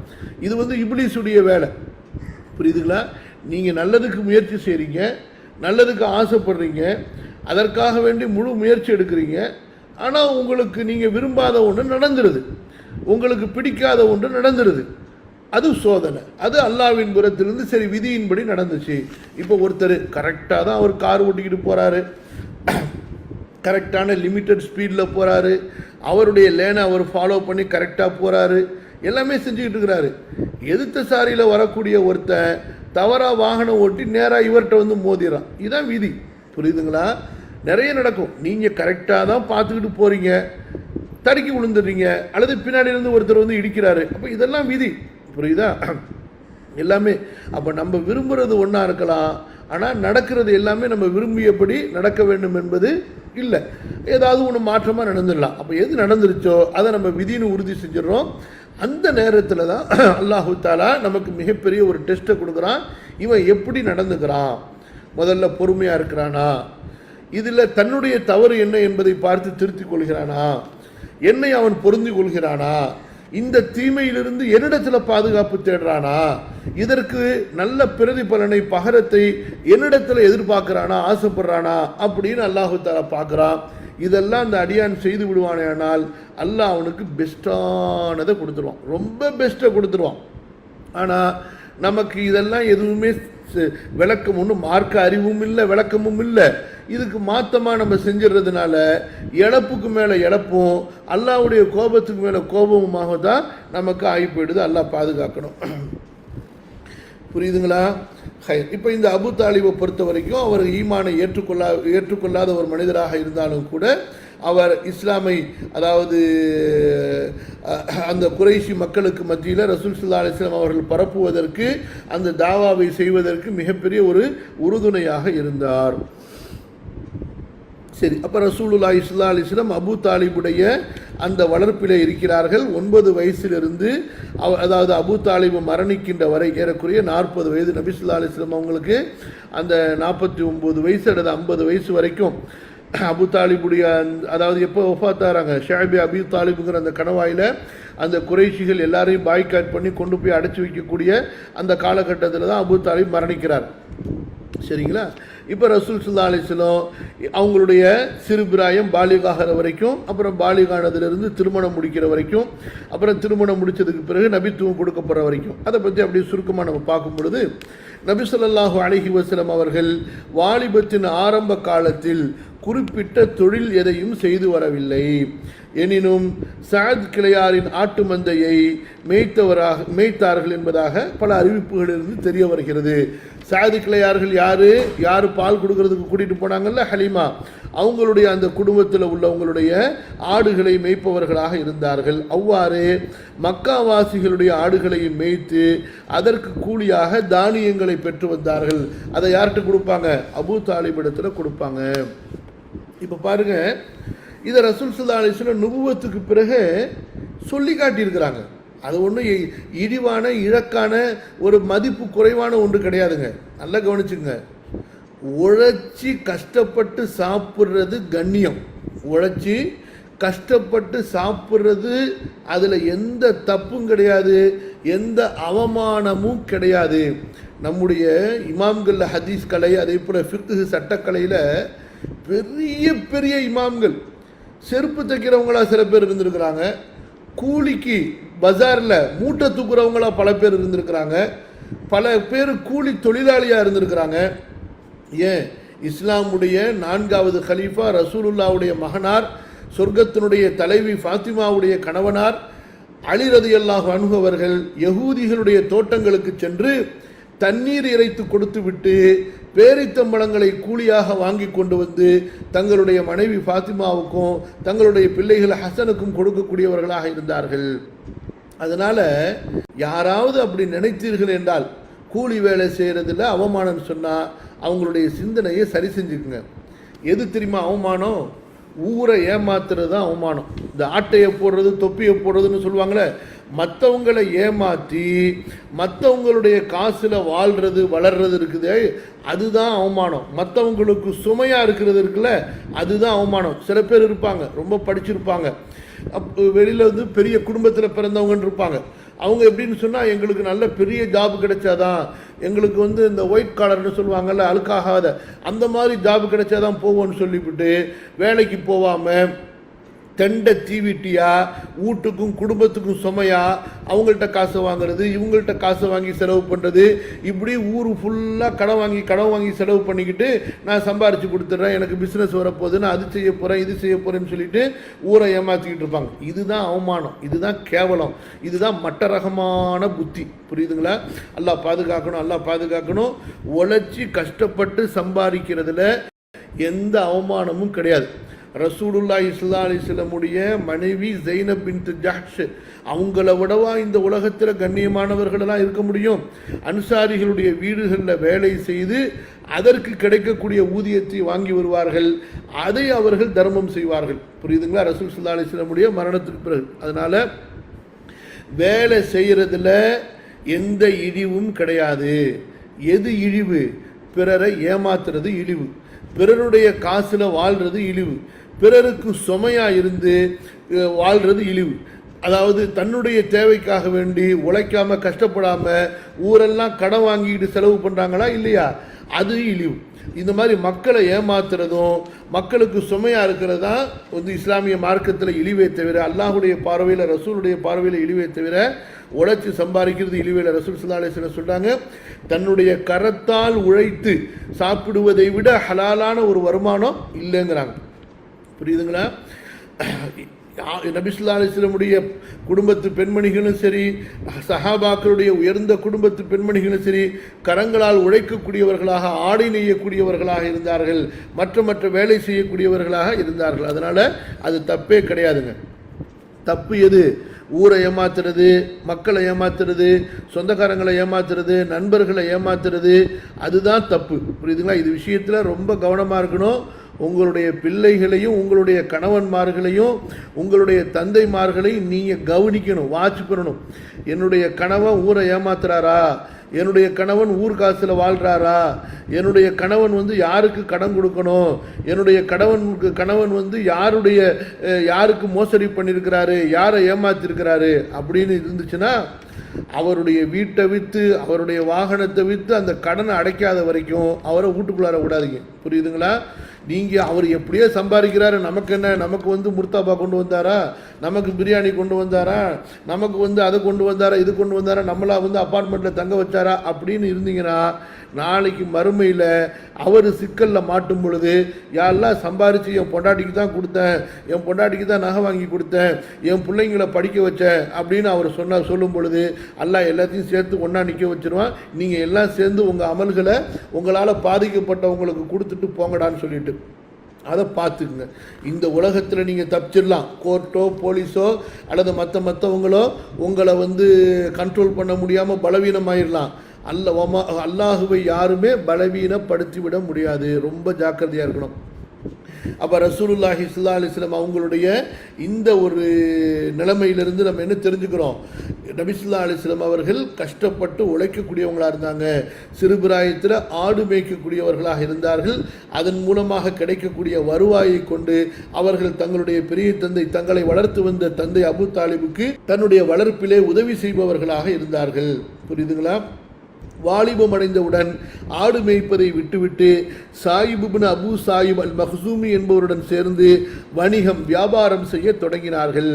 Speaker 1: இது இப்லீஸுடைய வேலை. புரியுதுங்களா? நீங்கள் நல்லதுக்கு முயற்சி செய்கிறீங்க, நல்லதுக்கு ஆசைப்படுறீங்க, அதற்காக வேண்டி முழு முயற்சி எடுக்கிறீங்க. ஆனால் உங்களுக்கு நீங்கள் விரும்பாத ஒன்று நடந்துருது, உங்களுக்கு பிடிக்காத ஒன்று நடந்துருது. அது சோதனை. அது அல்லாஹ்வின் புறத்திலிருந்து சரி விதியின்படி நடந்துச்சு. இப்போ ஒருத்தர் கரெக்டாக தான் அவர் கார் ஓட்டிக்கிட்டு போகிறாரு, கரெக்டான லிமிட்டட் ஸ்பீடில் போகிறாரு, அவருடைய லேனை அவர் ஃபாலோ பண்ணி கரெக்டாக போகிறாரு, எல்லாமே செஞ்சுக்கிட்டு இருக்கிறாரு. எதிர்த்த சாரியில் வரக்கூடிய ஒருத்தன் தவறாக வாகனம் ஓட்டி நேராக இவர்கிட்ட வந்து மோதிறான். இதுதான் விதி. புரியுதுங்களா? நிறைய நடக்கும். நீங்கள் கரெக்டாக தான் பார்த்துக்கிட்டு போகிறீங்க, தடுக்கி விழுந்துடுறீங்க, அல்லது பின்னாடியிலேருந்து ஒருத்தர் வந்து இடிக்கிறாரு. அப்போ இதெல்லாம் விதி. புரியுதா? எல்லாமே. அப்போ நம்ம விரும்புகிறது ஒன்றா இருக்கலாம், ஆனால் நடக்கிறது எல்லாமே நம்ம விரும்பியபடி நடக்க வேண்டும் என்பது இல்லை. ஏதாவது ஒன்று மாற்றமாக நடந்துடலாம். அப்போ எது நடந்துருச்சோ அதை நம்ம விதின்னு உறுதி செஞ்சிடறோம். அந்த நேரத்தில் தான் அல்லாஹு தாலா நமக்கு மிகப்பெரிய ஒரு டெஸ்ட்டை கொடுக்குறான். இவன் எப்படி நடந்துக்கிறான், முதல்ல பொறுமையாக இருக்கிறானா, இதில் தன்னுடைய தவறு என்ன என்பதை பார்த்து திருத்திக் கொள்கிறானா, என்னை அவன் பொருந்தி கொள்கிறானா, இந்த தீமையிலிருந்து என்னிடத்தில் பாதுகாப்பு தேடுறானா, இதற்கு நல்ல பிரதிபலனை பகரத்தை என்னிடத்தில் எதிர்பார்க்கிறானா, ஆசைப்படுறானா அப்படின்னு அல்லாஹு தாலா பார்க்குறான். இதெல்லாம் அந்த அடியான் செய்து விடுவானேனால் அல்லாஹ் அவனுக்கு பெஸ்ட்டானதை கொடுத்துருவான், ரொம்ப பெஸ்ட்டை கொடுத்துருவான். ஆனால் நமக்கு இதெல்லாம் எதுவுமே விளக்கம் ஒன்றும் மார்க்க அறிவும் இல்லை, விளக்கமும் இல்லை. இதுக்கு மாற்றமாக நம்ம செஞ்சிடறதுனால இழப்புக்கு மேலே இழப்பும், அல்லாஹ்வுடைய கோபத்துக்கு மேலே கோபமுமாக தான் நமக்கு ஆகி போயிடுது. அல்லாஹ் பாதுகாக்கணும். புரியுதுங்களா? இப்போ இந்த அபு தாலிபை பொறுத்த வரைக்கும் அவர் ஈமானை ஏற்றுக்கொள்ளாத ஒரு மனிதராக இருந்தாலும் கூட அவர் இஸ்லாமை, அதாவது அந்த குறைஷி மக்களுக்கு மத்தியில் ரசூல் ஸல்லல்லாஹு அலைஹி வஸல்லம் அவர்கள் பரப்புவதற்கு, அந்த தாவாவை செய்வதற்கு மிகப்பெரிய ஒரு உறுதுணையாக இருந்தார். சரி, அப்போ ரசூலுல்லாஹி ஸல்லல்லாஹு அலைஹி வஸல்லம் அபு தாலிபுடைய அந்த வளர்ப்பில் இருக்கிறார்கள். 9 வயசிலிருந்து, அதாவது அபு தாலிபு மரணிக்கின்ற வரை ஏறக்குறைய 40 வயது. நபி ஸல்லல்லாஹு அலைஹி வஸல்லம் அவங்களுக்கு அந்த 49 வயசு அல்லது 50 வயசு வரைக்கும் அபு தாலிபுடைய, அதாவது எப்போ ஒஃபாத்தாராங்க, ஷாபி அபி தாலிபுங்கிற அந்த கணவாயில் அந்த குறைஷிகள் எல்லாரையும் பாய்காட் பண்ணி கொண்டு போய் அடைச்சி வைக்கக்கூடிய அந்த காலகட்டத்தில் தான் அபு தாலிப் மரணிக்கிறார். சரிங்களா? இப்போ ரசூல் ஸல்லல்லாஹு அலைஹி வஸல்லம் அவங்களுடைய சிறு பிராயம் பாலிகாகிற வரைக்கும், அப்புறம் பாலிகானதிலிருந்து திருமணம் முடிக்கிற வரைக்கும், அப்புறம் திருமணம் முடித்ததுக்கு பிறகு நபித்துவம் கொடுக்கப்படுற வரைக்கும், அதை பற்றி அப்படியே சுருக்கமாக நம்ம பார்க்கும் பொழுது, நபி ஸல்லல்லாஹு அலைஹி வஸல்லம் அவர்கள் வாலிபத்தின் ஆரம்ப காலத்தில் குறிப்பிட்ட தொழில் எதையும் செய்து வரவில்லை. எனினும் சாத் கிளையாரின் ஆட்டு மந்தையை மேய்த்தார்கள் என்பதாக பல அறிவிப்புகளிலிருந்து தெரிய வருகிறது. சாது கிளையார்கள் யார் பால் கொடுக்கறதுக்கு கூட்டிகிட்டு போனாங்கல்ல, ஹலீமா, அவங்களுடைய அந்த குடும்பத்தில் உள்ளவங்களுடைய ஆடுகளை மேய்ப்பவர்களாக இருந்தார்கள். அவ்வாறு மக்காவாசிகளுடைய ஆடுகளையும் மேய்த்து அதற்கு கூலியாக தானியங்களை பெற்று வந்தார்கள். அதை யார்கிட்ட கொடுப்பாங்க? அபு தாலிபிடத்தில் கொடுப்பாங்க. இப்போ பாருங்க, இதை ரசூல் ஸல்லல்லாஹு அலைஹி வஸல்லம் நுபுவத்துக்கு பிறகு சொல்லி காட்டியிருக்கிறாங்க. அது ஒன்றும் இழிவான இழக்கான ஒரு மதிப்பு குறைவான ஒன்று கிடையாதுங்க. நல்லா கவனிச்சுங்க. உழைச்சி கஷ்டப்பட்டு சாப்பிட்றது கண்ணியம், உழைச்சி கஷ்டப்பட்டு சாப்பிட்றது அதில் எந்த தப்பும் கிடையாது, எந்த அவமானமும் கிடையாது. நம்முடைய இமாம்கள் ஹதீஸ் கலை, அதே போல் ஃபிக்ஹ் சட்டக்கலையில் பெரிய பெரிய இமாம்கள், செருப்பு தைக்கிறவங்களா சில பேர் இருந்திருக்கிறாங்க, கூலிக்கு பஜாரில் மூட்டை தூக்குறவங்களா பல பேர் இருந்திருக்கிறாங்க, பல பேர் கூலி தொழிலாளியாக இருந்திருக்கிறாங்க. ஏன், இஸ்லாமுடைய 4வது கலீஃபா ரசூலுல்லாவுடைய மகனார், சொர்க்கத்தினுடைய தலைவி ஃபாத்திமாவுடைய கணவனார் அலி ரலியல்லாஹு அன்ஹு அவர்கள் யகூதிகளுடைய தோட்டங்களுக்கு சென்று தண்ணீர் இறைத்து கொடுத்து விட்டு பேரித்தம்பழங்களை கூலியாக வாங்கி கொண்டு வந்து தங்களுடைய மனைவி ஃபாத்திமாவுக்கும் தங்களுடைய பிள்ளைகள் ஹசனுக்கும் கொடுக்கக்கூடியவர்களாக இருந்தார்கள். அதனால் யாராவது அப்படி நினைத்தீர்கள் என்றால், கூலி வேலை செய்கிறதில் அவமானம் சொன்னால் அவங்களுடைய சிந்தனையை சரி செஞ்சுக்குங்க. எது தெரியுமா அவமானம்? ஊரை ஏமாத்துறது தான் அவமானம். இந்த ஆட்டையை போடுறது தொப்பியை போடுறதுன்னு சொல்லுவாங்களே, மற்றவங்களை ஏமாற்றி மற்றவங்களுடைய காசில் வாழ்கிறது வளர்றது இருக்குது, அதுதான் அவமானம். மற்றவங்களுக்கு சுமையாக இருக்கிறது இருக்குல்ல, அதுதான் அவமானம். சில பேர் இருப்பாங்க ரொம்ப படிச்சிருப்பாங்க, வெளியில் வந்து பெரிய குடும்பத்தில் பிறந்தவங்கன்னு இருப்பாங்க. அவங்க எப்படின்னு சொன்னால், எங்களுக்கு நல்ல பெரிய ஜாப் கிடைச்சாதான், எங்களுக்கு வந்து இந்த ஒயிட் காலர்னு சொல்லுவாங்கள்ல, அழுக்காகாத அந்த மாதிரி ஜாப் கிடைச்சாதான் போவோன்னு சொல்லிவிட்டு வேலைக்கு போகாமல் தெண்டை தீவிட்டியா வீட்டுக்கும் குடும்பத்துக்கும் சுமையா அவங்கள்ட்ட காசை வாங்குறது, இவங்கள்ட்ட காசை வாங்கி செலவு பண்ணுறது, இப்படி ஊர் ஃபுல்லாக கடன் வாங்கி செலவு பண்ணிக்கிட்டு நான் சம்பாரித்து கொடுத்துட்றேன், எனக்கு பிஸ்னஸ் வரப்போகுது, நான் அது செய்ய போகிறேன் இது செய்ய போகிறேன்னு சொல்லிட்டு ஊரை ஏமாற்றிக்கிட்டு இருப்பாங்க. இதுதான் அவமானம், இதுதான் கேவலம், இதுதான் மட்ட ரகமான புத்தி. புரியுதுங்களா? அல்லாஹ் பாதுகாக்கணும், அல்லாஹ் பாதுகாக்கணும். உழைச்சி கஷ்டப்பட்டு சம்பாதிக்கிறதுல எந்த அவமானமும் கிடையாது. ரசூலுல்லாஹி ஸல்லல்லாஹு அலைஹி வஸல்லமுடைய மனைவி ஸைனப் பின்த் ஜஹ்ஷ், அவங்கள விடவா இந்த உலகத்தில் கண்ணியமானவர்களெல்லாம் இருக்க முடியும்? அன்சாரிகளுடைய வீடுகளில் வேலை செய்து அதற்கு கிடைக்கக்கூடிய ஊதியத்தை வாங்கி வருவார்கள், அதை அவர்கள் தர்மம் செய்வார்கள். புரியுதுங்களா? ரசூல் ஸல்லல்லாஹு அலைஹி வஸல்லமுடைய மரணத்துக்கு பிறகு. அதனால் வேலை செய்கிறதுல எந்த இழிவும் கிடையாது. எது இழிவு? பிறரை ஏமாத்துறது இழிவு, பிறருடைய காசில் வாழ்கிறது இழிவு, பிறருக்கு சுமையாக இருந்து வாழ்கிறது இழிவு. அதாவது தன்னுடைய தேவைக்காக வேண்டி உழைக்காமல் கஷ்டப்படாமல் ஊரெல்லாம் கடன் வாங்கிட்டு செலவு பண்ணுறாங்களா இல்லையா, அது இழிவு. இந்த மாதிரி மக்களை ஏமாத்துறதும் மக்களுக்கு சுமையாக இருக்கிறது தான் வந்து இஸ்லாமிய மார்க்கத்தில் இழிவே தவிர, அல்லாஹுடைய பார்வையில் ரசூலுடைய பார்வையில் இழிவே தவிர உழைச்சி சம்பாதிக்கிறது இழிவில். ரசூல் ஸல்லல்லாஹு அலைஹி வஸல்லம் சொல்கிறாங்க, தன்னுடைய கரத்தால் உழைத்து சாப்பிடுவதை விட ஹலாலான ஒரு வருமானம் இல்லைங்கிறாங்க. புரியுதுங்களா? நபி ஸல்லல்லாஹு அலைஹி வஸல்லமுடைய குடும்பத்து பெண்மணிகளும் சரி, சஹாபாக்களுடைய உயர்ந்த குடும்பத்து பெண்மணிகளும் சரி, கரங்களால் உழைக்கக்கூடியவர்களாக, ஆடை நெய்யக்கூடியவர்களாக இருந்தார்கள், மற்ற வேலை செய்யக்கூடியவர்களாக இருந்தார்கள். அதனால் அது தப்பே கிடையாதுங்க. தப்பு எது? ஊரை ஏமாத்துறது, மக்களை ஏமாத்துறது, சொந்தக்காரங்களை ஏமாத்துறது, நண்பர்களை ஏமாத்துறது, அதுதான் தப்பு. புரியுதுங்களா? இது விஷயத்தில் ரொம்ப கவனமாக இருக்கணும். உங்களுடைய பிள்ளைகளையும் உங்களுடைய கணவன்மார்களையும் உங்களுடைய தந்தைமார்களையும் நீங்கள் கவனிக்கணும், வாட்ச் பண்ணணும். என்னுடைய கணவன் ஊரை ஏமாத்துறாரா, என்னுடைய கணவன் ஊர் காசில் வாழ்கிறாரா, என்னுடைய கணவன் வந்து யாருக்கு கடன் கொடுக்கணும், என்னுடைய கணவன் வந்து யாருக்கு மோசடி பண்ணியிருக்கிறாரு, யாரை ஏமாத்திருக்கிறாரு அப்படின்னு இருந்துச்சுன்னா, அவருடைய வீட்டை விற்று அவருடைய வாகனத்தை விற்று அந்த கடனை அடைக்காத வரைக்கும் அவரை வீட்டுக்குள்ளார விடாதீங்க. புரியுதுங்களா? நீங்கள் அவர் எப்படியோ சம்பாதிக்கிறாரு, நமக்கு என்ன, நமக்கு வந்து முர்தாபா கொண்டு வந்தாரா, நமக்கு பிரியாணி கொண்டு வந்தாரா, நமக்கு வந்து அதை கொண்டு வந்தாரா, இது கொண்டு வந்தாரா, நம்மளா வந்து அப்பார்ட்மெண்ட்டில் தங்க வச்சாரா அப்படின்னு இருந்தீங்கன்னா, நாளைக்கு மறுமையில் அவர் சிக்கலில் மாட்டும் பொழுது, யாரெல்லாம் சம்பாரித்து என் பொண்டாட்டிக்கு தான் கொடுத்தேன், என் பொண்டாட்டிக்கு தான் நகை வாங்கி கொடுத்தேன், என் பிள்ளைங்களை படிக்க வச்சேன் அப்படின்னு அவர் சொல்லும் பொழுது அல்லாஹ் எல்லாத்தையும் சேர்த்து ஒன்றா நிற்க வச்சிருவான். நீங்கள் எல்லாம் சேர்ந்து உங்கள் அமல்களை உங்களால் பாதிக்கப்பட்டவங்களுக்கு கொடுத்துட்டு போங்கடான்னு சொல்லிட்டு அதை பார்த்துக்குங்க. இந்த உலகத்தில் நீங்கள் தப்பிச்சிடலாம், கோர்ட்டோ போலீஸோ அல்லது மற்றவங்களோ உங்களை வந்து கண்ட்ரோல் பண்ண முடியாமல் பலவீனமாயிடலாம். அல்லாஹுவை யாருமே பலவீனப்படுத்திவிட முடியாது. ரொம்ப ஜாக்கிரதையாக இருக்கணும். அப்போ ரசூலுல்லாஹி ஸல்லல்லாஹு அலைஹி வஸல்லம் அவங்களுடைய இந்த ஒரு நிலைமையிலிருந்து நம்ம என்ன தெரிஞ்சுக்கிறோம்? நபி ஸல்லல்லாஹு அலைஹி வஸல்லம் அவர்கள் கஷ்டப்பட்டு உழைக்கக்கூடியவங்களாக இருந்தாங்க, சிறுபிராயத்தில் ஆடு மேய்க்கக்கூடியவர்களாக இருந்தார்கள். அதன் மூலமாக கிடைக்கக்கூடிய வருவாயை கொண்டு அவர்கள் தங்களுடைய பெரிய தங்களை வளர்த்து வந்த தந்தை அபு தாலிபுக்கு தன்னுடைய வளர்ப்பிலே உதவி செய்பவர்களாக இருந்தார்கள். புரியுதுங்களா? வாலிபம் அடைந்தவுடன் ஆடு மேய்ப்பதை விட்டுவிட்டு சாயிப் இப்னு அபு சாயிப் அல் மக்சூமி என்பவருடன் சேர்ந்து வணிகம் வியாபாரம் செய்ய தொடங்கினார்கள்.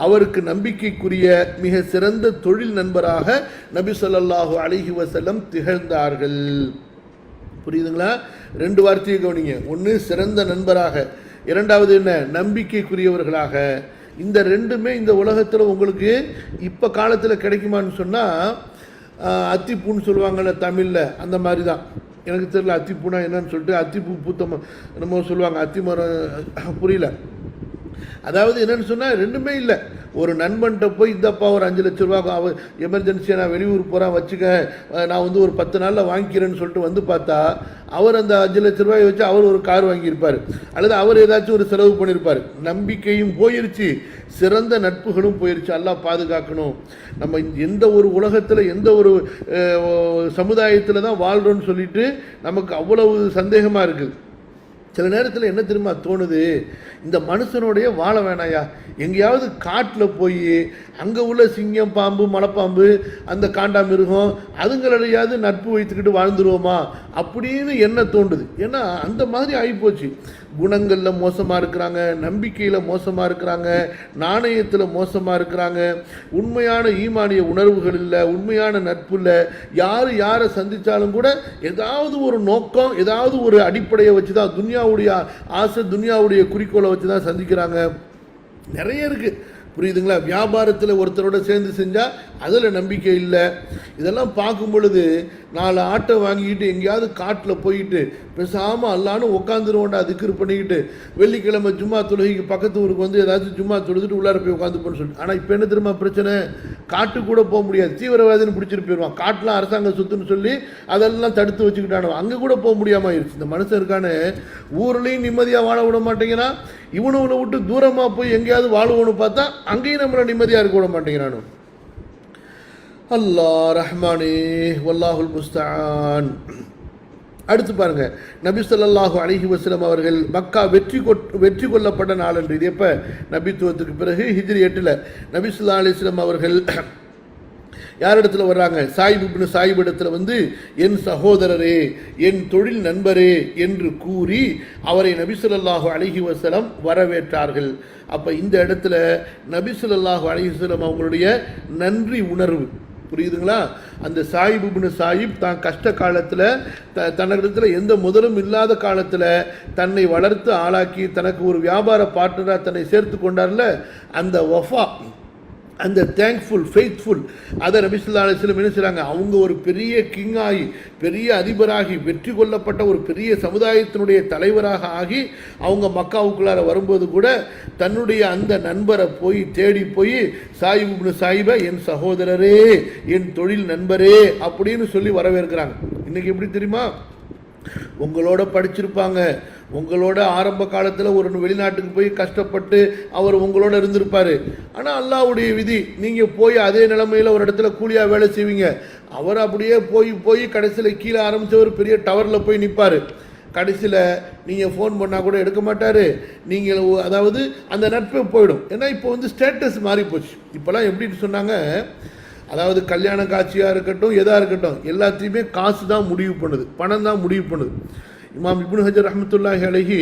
Speaker 1: அவருக்கு நம்பிக்கைக்குரிய மிக சிறந்த தொழில் நண்பராக நபி ஸல்லல்லாஹு அலைஹி வஸல்லம் திகழ்ந்தார்கள். புரியுதுங்களா? ரெண்டு வார்த்தையை கவனிங்க. ஒன்று சிறந்த நண்பராக, இரண்டாவது என்ன? நம்பிக்கைக்குரியவர்களாக. இந்த ரெண்டுமே இந்த உலகத்தில் உங்களுக்கு இப்போ காலத்தில் கிடைக்குமான்னு சொன்னால், அத்திப்பூன்னு சொல்லுவாங்கள்ல தமிழில், அந்த மாதிரி தான். எனக்கு தெரியல அத்திப்பூனா என்னன்னு சொல்லிட்டு, அத்திப்பூ பூத்த நம்ம சொல்லுவாங்க, அத்தி மரம் புரியல. அதாவது என்னென்னு சொன்னால் ரெண்டுமே இல்லை. ஒரு நண்பன்கிட்ட போய் இந்தப்பா ஒரு 5 லட்ச ரூபா அவர் எமர்ஜென்சியாக நான் வெளியூர் போகிறேன் வச்சுக்க, நான் வந்து ஒரு 10 நாளில் வாங்கிக்கிறேன்னு சொல்லிட்டு வந்து பார்த்தா அவர் அந்த 5 லட்ச ரூபாயை வச்சு அவர் ஒரு கார் வாங்கியிருப்பார், அல்லது அவர் ஏதாச்சும் ஒரு செலவு பண்ணியிருப்பார். நம்பிக்கையும் போயிருச்சு, சிறந்த நட்புகளும் போயிருச்சு. அல்லாஹ் பாதுகாக்கணும். நம்ம எந்த ஒரு உலகத்தில் எந்த ஒரு சமுதாயத்தில் தான் வாழ்கிறோன்னு சொல்லிட்டு நமக்கு அவ்வளவு சந்தேகமாக இருக்குது. சில நேரத்தில் என்ன தெரியுமா தோணுது, இந்த மனுஷனுடைய வாழ வேணாயா, எங்கேயாவது காட்டில் போய் அங்கே உள்ள சிங்கம், பாம்பு, மலைப்பாம்பு, அந்த காண்டாமிருகம் அதுங்களையாவது நட்பு வைத்துக்கிட்டு வாழ்ந்துருவோமா அப்படின்னு என்ன தோன்றுது. ஏன்னா அந்த மாதிரி ஆகிப்போச்சு. குணங்களில் மோசமாக இருக்கிறாங்க, நம்பிக்கையில் மோசமாக இருக்கிறாங்க, நாணயத்தில் மோசமாக இருக்கிறாங்க, உண்மையான ஈமானிய உணர்வுகள் இல்லை, உண்மையான நட்பு இல்லை. யார் யாரை சந்தித்தாலும் கூட ஏதாவது ஒரு நோக்கம், ஏதாவது ஒரு அடிப்படையை வச்சு தான், துன்யாவுடைய ஆசை, துன்யாவுடைய குறிக்கோளை வச்சு தான் சந்திக்கிறாங்க. நிறைய இருக்குது, புரியுதுங்களா? வியாபாரத்தில் ஒருத்தரோட சேர்ந்து செஞ்சால் அதில் நம்பிக்கை இல்லை. இதெல்லாம் பார்க்கும் பொழுது 4 ஆட்டை வாங்கிக்கிட்டு எங்கேயாவது காட்டில் போயிட்டு பேசாமல் அல்லான்னு உட்காந்துருவோண்டா திக்ர் பண்ணிக்கிட்டு வெள்ளிக்கிழமை ஜும்மா தொழுகைக்கு பக்கத்து ஊருக்கு வந்து ஏதாச்சும் ஜும்மா தொழுதுட்டு உள்ளார போய் உட்காந்துப்போன்னு சொல்லிட்டு. ஆனால் இப்போ என்ன தெரியுமா பிரச்சனை, காட்டுக்கு கூட போக முடியாது, தீவிரவாதின்னு பிடிச்சிட்டு போயிடுவான். காட்டெலாம் அரசாங்க சொத்துன்னு சொல்லி அதெல்லாம் தடுத்து வச்சுக்கிட்டானோ அங்கே கூட போக முடியாமல் ஆயிடுச்சு. இந்த மனுஷன் இருக்கானே ஊர்லேயும் நிம்மதியாக வாழ விட மாட்டேங்கிறான், இவனை விட்டு தூரமாக போய் எங்கேயாவது வாழுவோன்னு பார்த்தா அங்கேயும் நம்மளை நிம்மதியாக இருக்க விட மாட்டேங்கிறானோ. அல்லாஹ் ரஹ்மானே வல்லாஹுல் முஸ்தஆன். அடுத்து பாருங்க, நபி ஸல்லல்லாஹு அலைஹி வஸல்லம் அவர்கள் மக்கா வெற்றி கொள்ளப்பட்ட நாள் என்று. இது எப்போ? நபித்துவத்துக்கு பிறகு ஹிஜ்ரி 8 நபி ஸல்லல்லாஹு அலைஹி வஸல்லம் அவர்கள் யாரிடத்துல வர்றாங்க? சாயிப் இப்னு சாயிப் இடத்துல வந்து என் சகோதரரே, என் தொழில் நண்பரே என்று கூறி அவரை நபி ஸல்லல்லாஹு அலைஹி வஸல்லம் வரவேற்றார்கள். அப்போ இந்த இடத்துல நபி ஸல்லல்லாஹு அலைஹி வஸல்லம் அவங்களுடைய நன்றி உணர்வு, புரியுதுங்களா? அந்த சாயிப் இப்னு சாயிப் தான் கஷ்ட காலத்தில் தன்னிடத்தில் எந்த முதலும் இல்லாத காலத்தில் தன்னை வளர்த்து ஆளாக்கி தனக்கு ஒரு வியாபார பார்ட்னராக தன்னை சேர்த்து கொண்டார்ல, அந்த வஃபா, அந்த தேங்க்ஃபுல், ஃபெய்த்ஃபுல், அதை நபி ஸல்லல்லாஹு அலைஹி வஸல்லம் என்ன செய்கிறாங்க, அவங்க ஒரு பெரிய கிங்காகி, பெரிய அதிபராகி, வெற்றி கொள்ளப்பட்ட ஒரு பெரிய சமுதாயத்தினுடைய தலைவராக ஆகி அவங்க மக்காவுக்குள்ளார வரும்போது கூட தன்னுடைய அந்த நண்பரை போய் தேடி போய் சாயிப் இப்னு சாயிபை என் சகோதரரே, என் தொழில் நண்பரே அப்படின்னு சொல்லி வரவேற்கிறாங்க. இன்றைக்கி எப்படி தெரியுமா? உங்களோட படிச்சிருப்பாங்க, உங்களோட ஆரம்ப காலத்தில் ஒரு வெளிநாட்டுக்கு போய் கஷ்டப்பட்டு அவர் உங்களோட இருந்திருப்பார். ஆனால் அல்லாஹ்வுடைய விதி, நீங்கள் போய் அதே நிலைமையில் ஒரு இடத்துல கூலியாக வேலை செய்வீங்க. அவர் அப்படியே போய் கடைசியில் கீழே ஆரம்பித்தவர் பெரிய டவரில் போய் நிற்பார். கடைசியில் நீங்கள் ஃபோன் பண்ணால் கூட எடுக்க மாட்டார். நீங்கள் அதாவது அந்த நட்பு போயிடும். ஏன்னா இப்போ வந்து ஸ்டேட்டஸ் மாறி போச்சு. இப்போலாம் எப்படின்னு சொன்னாங்க, அதாவது கல்யாண காட்சியாக இருக்கட்டும், எதாக இருக்கட்டும், எல்லாத்தையுமே காசு தான் முடிவு பண்ணுது, பணம் தான் முடிவு பண்ணுது. இமாம் இப்னு ஹஜர் ரஹ்மத்துல்லாஹி அலைஹி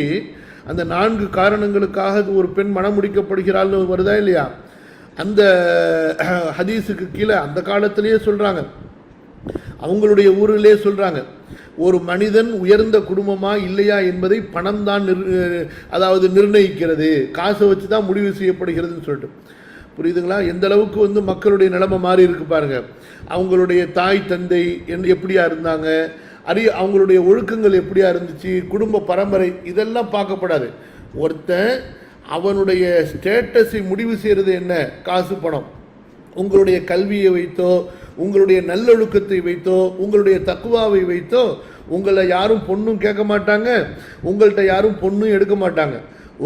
Speaker 1: அந்த 4 காரணங்களுக்காக ஒரு பெண் மனம் முடிக்கப்படுகிறாள்னு வருதா இல்லையா, அந்த ஹதீஸுக்கு கீழே அந்த காலத்திலேயே சொல்கிறாங்க, அவங்களுடைய ஊரிலே சொல்கிறாங்க, ஒரு மனிதன் உயர்ந்த குடும்பமா இல்லையா என்பதை பணம் தான் அதாவது நிர்ணயிக்கிறது, காசை வச்சு தான் முடிவு செய்யப்படுகிறதுன்னு சொல்லிட்டு. புரியுதுங்களா? எந்த அளவுக்கு வந்து மக்களுடைய நிலைமை மாறி இருக்கு பாருங்க. அவங்களுடைய தாய் தந்தை எப்படியா இருந்தாங்க, அவங்களுடைய ஒழுக்கங்கள் எப்படியா இருந்துச்சு, குடும்ப பரம்பரை, இதெல்லாம் பார்க்கப்படாது. ஒருத்தன் அவனுடைய ஸ்டேட்டஸை முடிவு செய்கிறது என்ன? காசு, பணம். உங்களுடைய கல்வியை வைத்தோ, உங்களுடைய நல்லொழுக்கத்தை வைத்தோ, உங்களுடைய தக்குவாவை வைத்தோ உங்களை யாரும் பொண்ணும் கேட்க மாட்டாங்க, உங்கள்கிட்ட யாரும் பொண்ணும் எடுக்க மாட்டாங்க.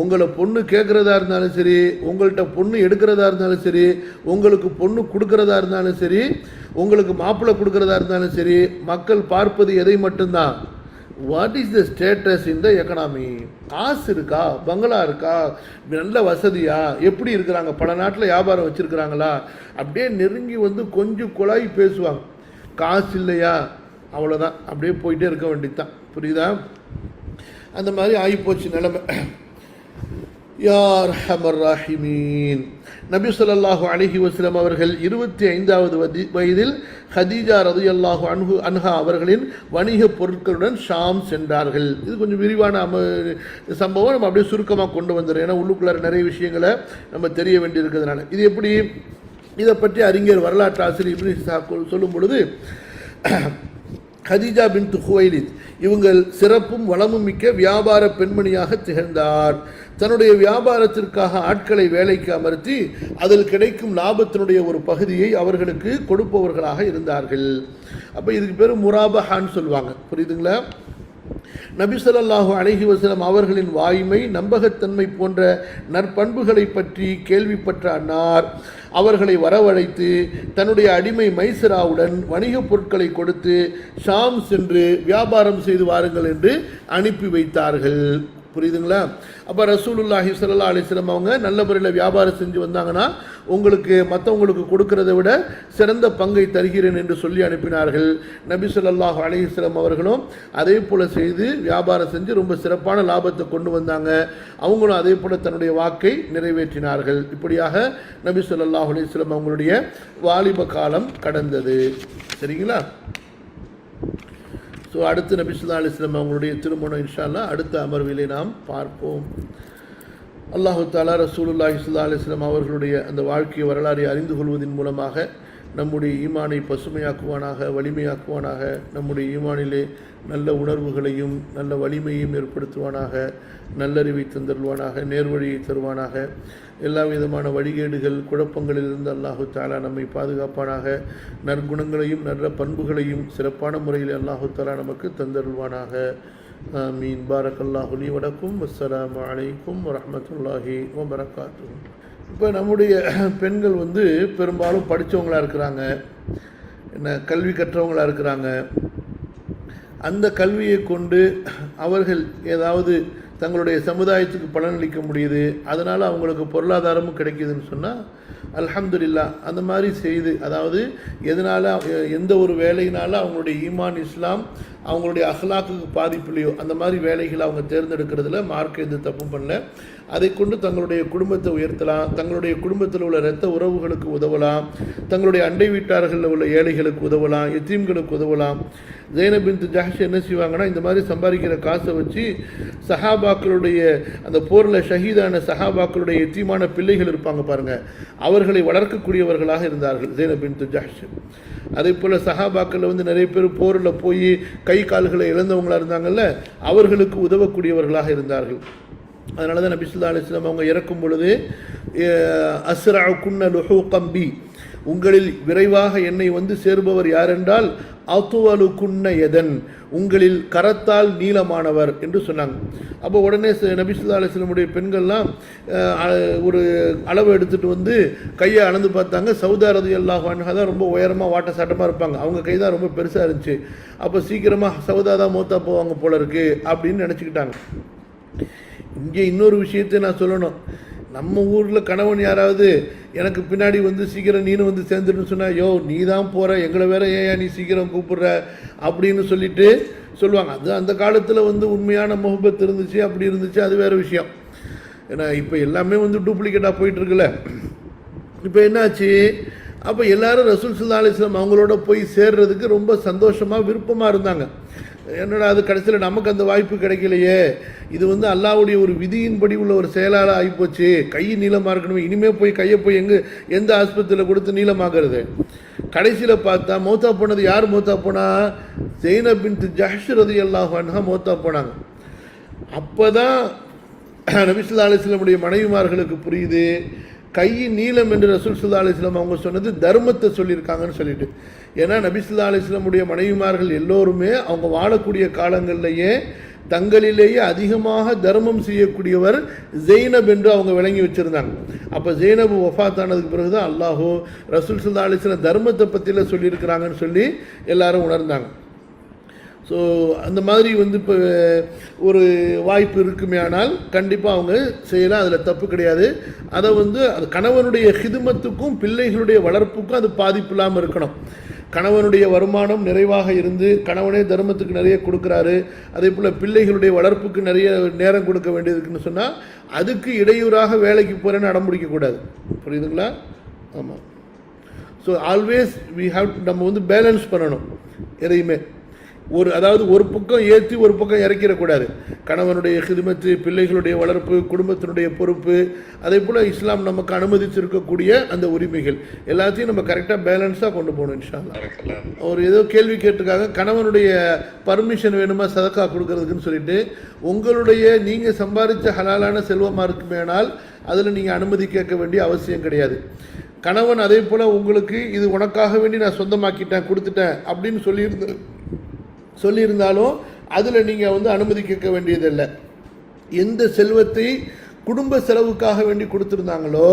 Speaker 1: உங்களை பொண்ணு கேட்குறதா இருந்தாலும் சரி, உங்கள்கிட்ட பொண்ணு எடுக்கிறதா இருந்தாலும் சரி, உங்களுக்கு பொண்ணு கொடுக்கறதா இருந்தாலும் சரி, உங்களுக்கு மாப்பிள்ளை கொடுக்கறதா இருந்தாலும் சரி, மக்கள் பார்ப்பது எதை மட்டும்தான்? What is the status in the economy? காசு இருக்கா, பங்களா இருக்கா, நல்ல வசதியா, எப்படி இருக்கிறாங்க, பல நாட்டில் வியாபாரம் வச்சுருக்கிறாங்களா, அப்படியே நெருங்கி வந்து கொஞ்சம் குழாய் பேசுவாங்க. காசு இல்லையா, அவ்வளோதான், அப்படியே போயிட்டே இருக்க வேண்டியது தான். புரியுதா? அந்த மாதிரி ஆகிப்போச்சு நிலைமை. யா அர்ஹமர் ராஹிமீன். நபி ஸல்லல்லாஹு அலைஹி வஸல்லம் அவர்கள் 25வது வயதில் ஹதீஜா ரலியல்லாஹு அன்ஹா அவர்களின் வணிக பொருட்களுடன் ஷாம் சென்றார்கள். இது கொஞ்சம் விரிவான சம்பவம், நம்ம அப்படியே சுருக்கமாக கொண்டு வந்துடுறோம். ஏன்னா உள்ளுக்குள்ளார நிறைய விஷயங்களை நம்ம தெரிய வேண்டியிருக்கிறதுனால. இது எப்படி, இதை பற்றி அறிஞர் வரலாற்று ஆசிரியர் இப்னு இஸ்ஹாக் சொல்லும் பொழுது, ஹதீஜா பின்த் ஹுவைலித் இவங்கள் சிறப்பும் வளமும் மிக்க வியாபார பெண்மணியாக திகழ்ந்தார். தன்னுடைய வியாபாரத்திற்காக ஆட்களை வேலைக்கு அமர்த்தி அதில் கிடைக்கும் லாபத்தினுடைய ஒரு பகுதியை அவர்களுக்கு கொடுப்பவர்களாக இருந்தார்கள். அப்போ இதுக்கு பேர் முராபஹான்னு சொல்லுவாங்க. புரியுதுங்களா? நபி ஸல்லல்லாஹு அலைஹி வஸல்லம் அவர்களின் வாய்மை, நம்பகத்தன்மை போன்ற நற்பண்புகளை பற்றி கேள்விப்பட்ட அன்னார் அவர்களை வரவழைத்து தன்னுடைய அடிமை மைசராவுடன் வணிகப் பொருட்களை கொடுத்து ஷாம் சென்று வியாபாரம் செய்து வாருங்கள் என்று அனுப்பி வைத்தார்கள். புரியுதுங்களா? அப்போ ரசூலுல்லாஹி ஸல்லல்லாஹு அலைஹி வஸல்லம் அவங்க நல்ல முறையில் வியாபாரம் செஞ்சு வந்தாங்கன்னா உங்களுக்கு மற்றவங்களுக்கு கொடுக்கறத விட சிறந்த பங்கை தருகிறேன் என்று சொல்லி அனுப்பினார்கள். நபி ஸல்லல்லாஹு அலைஹி வஸல்லம் அவர்களும் அதே போல் செய்து வியாபாரம் செஞ்சு ரொம்ப சிறப்பான லாபத்தை கொண்டு வந்தாங்க. அவங்களும் அதே போல் தன்னுடைய வாக்கை நிறைவேற்றினார்கள். இப்படியாக நபி ஸல்லல்லாஹு அலைஹி வஸல்லம் அவங்களுடைய வாலிப காலம் கடந்தது. சரிங்களா? ஸோ அடுத்து நபி ஸல்லல்லாஹு அலைஹி வஸல்லம் அவங்களுடைய திருமணம் இன்ஷா அல்லாஹ் அடுத்த அமர்விலே நாம் பார்ப்போம். அல்லாஹு தஆலா ரசூலுல்லாஹி ஸல்லல்லாஹு அலைஹி வஸல்லம் அவர்களுடைய அந்த வாழ்க்கை வரலாறை அறிந்து கொள்வதன் மூலமாக நம்முடைய ஈமானை பசுமையாக்குவானாக, வலிமையாக்குவானாக. நம்முடைய ஈமானிலே நல்ல உணர்வுகளையும் நல்ல வலிமையும் ஏற்படுத்துவானாக, நல்லறிவை தந்தருவானாக, நேர்வழியை தருவானாக. எல்லா விதமான வழிகேடுகள் குழப்பங்களிலிருந்து அல்லாஹு தஆலா நம்மை பாதுகாப்பானாக. நற்குணங்களையும் நல்ல பண்புகளையும் சிறப்பான முறையில் அல்லாஹு தஆலா நமக்கு தந்தருவானாக. ஆமீன். பாரக்கல்லாஹு லீ வலக்கும். அஸ்ஸலாமு அலைக்கும் வரஹ்மத்துல்லாஹி வபரகாத்துஹு. இப்போ நம்முடைய பெண்கள் பெரும்பாலும் படித்தவங்களாக இருக்கிறாங்க, கல்வி கற்றவங்களாக இருக்கிறாங்க. அந்த கல்வியை கொண்டு அவர்கள் ஏதாவது தங்களுடைய சமுதாயத்துக்கு பலனளிக்க முடியுது, அதனால் அவங்களுக்கு பொருளாதாரமும் கிடைக்குதுன்னு சொன்னால் அல்ஹம்துலில்லாஹ். அந்த மாதிரி செய்து, அதாவது எதனால் எந்த ஒரு வேலையினால அவங்களுடைய ஈமான் இஸ்லாம் அவங்களுடைய அஹ்லாக்குக்கு பாதிப்புலையோ அந்த மாதிரி வேலைகளை அவங்க தேர்ந்தெடுக்கிறதுல மார்க்க எந்த தப்பும் பண்ணல. அதை கொண்டு தங்களுடைய குடும்பத்தை உயர்த்தலாம், தங்களுடைய குடும்பத்தில் உள்ள இரத்த உறவுகளுக்கு உதவலாம், தங்களுடைய அண்டை வீட்டார்களில் உள்ள ஏழைகளுக்கு உதவலாம், எத்தீம்களுக்கு உதவலாம். ஜைனப் பின்த் ஜஹ்ஷ் என்ன செய்வாங்கன்னா, இந்த மாதிரி சம்பாதிக்கிற காசை வச்சு சஹாபாக்களுடைய அந்த போரில் ஷஹீதான சஹாபாக்களுடைய எத்தீமான பிள்ளைகள் இருப்பாங்க பாருங்கள், அவர்களை வளர்க்கக்கூடியவர்களாக இருந்தார்கள் ஜைனப் பின்த் ஜஹ்ஷ். அதே போல் சஹாபாக்களில் நிறைய பேர் போரில் போய் கை கால்களை இழந்தவங்களாக இருந்தாங்கல்ல, அவர்களுக்கு உதவக்கூடியவர்களாக இருந்தார்கள். அதனால தான் நபி ஸல்லல்லாஹு அலைஹி வஸல்லம் அவங்க இறக்கும் பொழுது அஸ்ரஅ குன்ன லுஹூகம் பி, உங்களில் விரைவாக என்னை சேர்பவர் யாரென்றால் அத்துவலு குன்ன யதன், உங்களில் கரத்தால் நீளமானவர் என்று சொன்னாங்க. அப்போ உடனே நபி ஸல்லல்லாஹு அலைஹி வஸல்லமுடைய பெண்கள்லாம் ஒரு அளவு எடுத்துகிட்டு கையை அளந்து பார்த்தாங்க. சௌதா ரலியல்லாஹு அன்ஹா தான் ரொம்ப உயரமாக வாட்ட சாட்டமாக இருப்பாங்க, அவங்க கை தான் ரொம்ப பெருசாக இருந்துச்சு. அப்போ சீக்கிரமாக சௌதா தான் மூத்தா போவாங்க போல இருக்கு அப்படின்னு நினச்சிக்கிட்டாங்க. இங்கே இன்னொரு விஷயத்தை நான் சொல்லணும். நம்ம ஊரில் கணவன் யாராவது எனக்கு பின்னாடி சீக்கிரம் நீனும் சேர்ந்துட்டுன்னு சொன்னால், யோ நீ தான் போகிற, எங்களை வேற ஏன் நீ சீக்கிரம் கூப்பிடுற அப்படின்னு சொல்லிட்டு சொல்லுவாங்க. அது அந்த காலத்தில் உண்மையான முஹப்பத் இருந்துச்சு, அப்படி இருந்துச்சு, அது வேறு விஷயம். ஏன்னா இப்போ எல்லாமே டூப்ளிகேட்டாக போயிட்டுருக்குல்ல. இப்போ என்னாச்சு, அப்போ எல்லாரும் ரசூல் ஸல்லல்லாஹு அலைஹி வஸல்லம் அவங்களோட போய் சேர்றதுக்கு ரொம்ப சந்தோஷமாக விருப்பமாக இருந்தாங்க. என்னடா அது கடைசியில் நமக்கு அந்த வாய்ப்பு கிடைக்கலையே, இது அல்லாஹ்வுடைய ஒரு விதியின்படி உள்ள ஒரு செயலால் ஆகிப்போச்சு, கை நீளமாக இருக்கணும், இனிமேல் போய் கையை போய் எந்த ஆஸ்பத்திரியில் கொடுத்து நீளமாகிறது. கடைசியில் பார்த்தா மௌத்தா போனது யார் மௌத்தா போனா, ஜைனப் பின்த் ஜஹ்ஷ் ரலியல்லாஹு அன்ஹா மௌத்தா போனாங்க. அப்போ தான் நபி ஸல்லல்லாஹு அலைஹி வஸல்லமுடைய மனைவிமார்களுக்கு புரியுது, கை நீளம் என்று ரசூல் ஸல்லல்லாஹு அலைஹி வஸல்லம் அவங்க சொன்னது தர்மத்தை சொல்லியிருக்காங்கன்னு சொல்லிட்டு. ஏன்னா நபி ஸல்லல்லாஹு அலைஹி வஸல்லமுடைய மனைவிமார்கள் எல்லோருமே அவங்க வாழக்கூடிய காலங்களிலேயே தங்களிலேயே அதிகமாக தர்மம் செய்யக்கூடியவர் ஜெய்னப் என்று அவங்க விளங்கி வச்சுருந்தாங்க. அப்போ ஜெய்னப் வஃபாத்தானதுக்கு பிறகு தான் அல்லாஹு ரசூல் ஸல்லல்லாஹு அலைஹி வஸல்லம் தர்மத்தை பற்றியில் சொல்லியிருக்கிறாங்கன்னு சொல்லி எல்லாரும் உணர்ந்தாங்க. ஸோ அந்த மாதிரி இப்போ ஒரு வாய்ப்பு இருக்குமே ஆனால் கண்டிப்பாக அவங்க செய்யலாம், அதில் தப்பு கிடையாது. அதை அது கணவனுடைய ஹிதுமத்துக்கும் பிள்ளைகளுடைய வளர்ப்புக்கும் அது பாதிப்பு இல்லாமல் இருக்கணும். கணவனுடைய வருமானம் நிறைவாக இருந்து கணவனே தர்மத்துக்கு நிறைய கொடுக்குறாரு, அதே போல் பிள்ளைகளுடைய வளர்ப்புக்கு நிறைய நேரம் கொடுக்க வேண்டியதுக்குன்னு சொன்னால் அதுக்கு இடையூறாக வேலைக்கு போகிறேன்னு அடம்பிடிக்கக்கூடாது. புரியுதுங்களா? ஆமாம். ஸோ ஆல்வேஸ் வி ஹாவ் நம்ம பேலன்ஸ் பண்ணணும் எதையுமே. அதாவது ஒரு பக்கம் ஏற்றி ஒரு பக்கம் இறக்கிடக்கூடாது. கணவனுடைய ஹிதுமத்து, பிள்ளைகளுடைய வளர்ப்பு, குடும்பத்தினுடைய பொறுப்பு, அதே போல் இஸ்லாம் நமக்கு அனுமதிச்சிருக்கக்கூடிய அந்த உரிமைகள் எல்லாத்தையும் நம்ம கரெக்டாக பேலன்ஸாக கொண்டு போகணும் இன்ஷா அல்லாஹ். ஒரு ஏதோ கேள்வி கேட்டிருக்காங்க, கணவனுடைய பர்மிஷன் வேணுமா சதக்கா கொடுக்கறதுக்குன்னு சொல்லிட்டு. உங்களுடைய நீங்கள் சம்பாதிச்ச ஹலாலான செல்வமாக இருக்குமேனால் அதில் நீங்கள் அனுமதி கேட்க வேண்டிய அவசியம் கிடையாது. கணவன் அதே போல் உங்களுக்கு இது உனக்காக வேண்டி நான் சொந்தமாக்கிட்டேன் கொடுத்துட்டேன் அப்படின்னு சொல்லியிருந்தாலும் அதில் நீங்கள் அனுமதி கேட்க வேண்டியதில்லை. எந்த செல்வத்தை குடும்ப செலவுக்காக வேண்டி கொடுத்துருந்தாங்களோ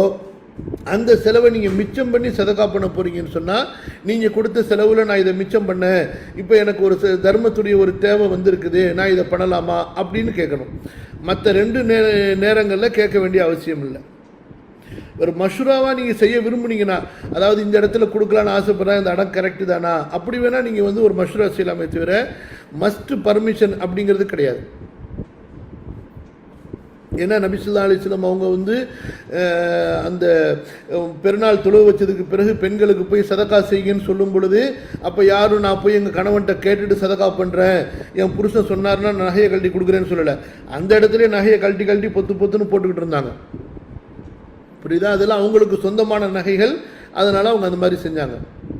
Speaker 1: அந்த செலவை நீங்கள் மிச்சம் பண்ணி சதக்கா பண்ண போகிறீங்கன்னு சொன்னால், நீங்கள் கொடுத்த செலவில் நான் இதை மிச்சம் பண்ணேன், இப்போ எனக்கு ஒரு தர்மத்துடைய ஒரு தேவை வந்திருக்குது, நான் இதை பண்ணலாமா அப்படின்னு கேட்கணும். மற்ற 2 நேரங்களில் கேட்க வேண்டிய அவசியம் இல்லை. ஒரு மஷூராவாக நீங்கள் செய்ய விரும்புனீங்கன்னா, அதாவது இந்த இடத்துல கொடுக்கலான்னு ஆசைப்படுறேன், இந்த இடம் கரெக்டு தானா, அப்படி வேணால் நீங்கள் ஒரு மஷூரா செய்யலாமே தவிர மஸ்ட் பர்மிஷன் அப்படிங்கிறது கிடையாது. ஏன்னா நபி ஸல்லல்லாஹு அலைஹி வஸல்லம் அவங்க அந்த பெருநாள் தொழுவ வச்சதுக்கு பிறகு பெண்களுக்கு போய் சதக்கா செய்யுங்கன்னு சொல்லும் பொழுது, அப்போ யாரும் நான் போய் எங்கள் கணவன்கிட்ட கேட்டுட்டு சதக்கா பண்ணுறேன், என் புருஷன் சொன்னார்னா நகையை கழட்டி கொடுக்குறேன்னு சொல்லலை. அந்த இடத்துல நகையை கழட்டி பொத்துன்னு போட்டுக்கிட்டு இருந்தாங்க. புரியுதா? அதெல்லாம் அவங்களுக்கு சொந்தமான நகைகள், அதனால் அவங்க அந்த மாதிரி செஞ்சாங்க.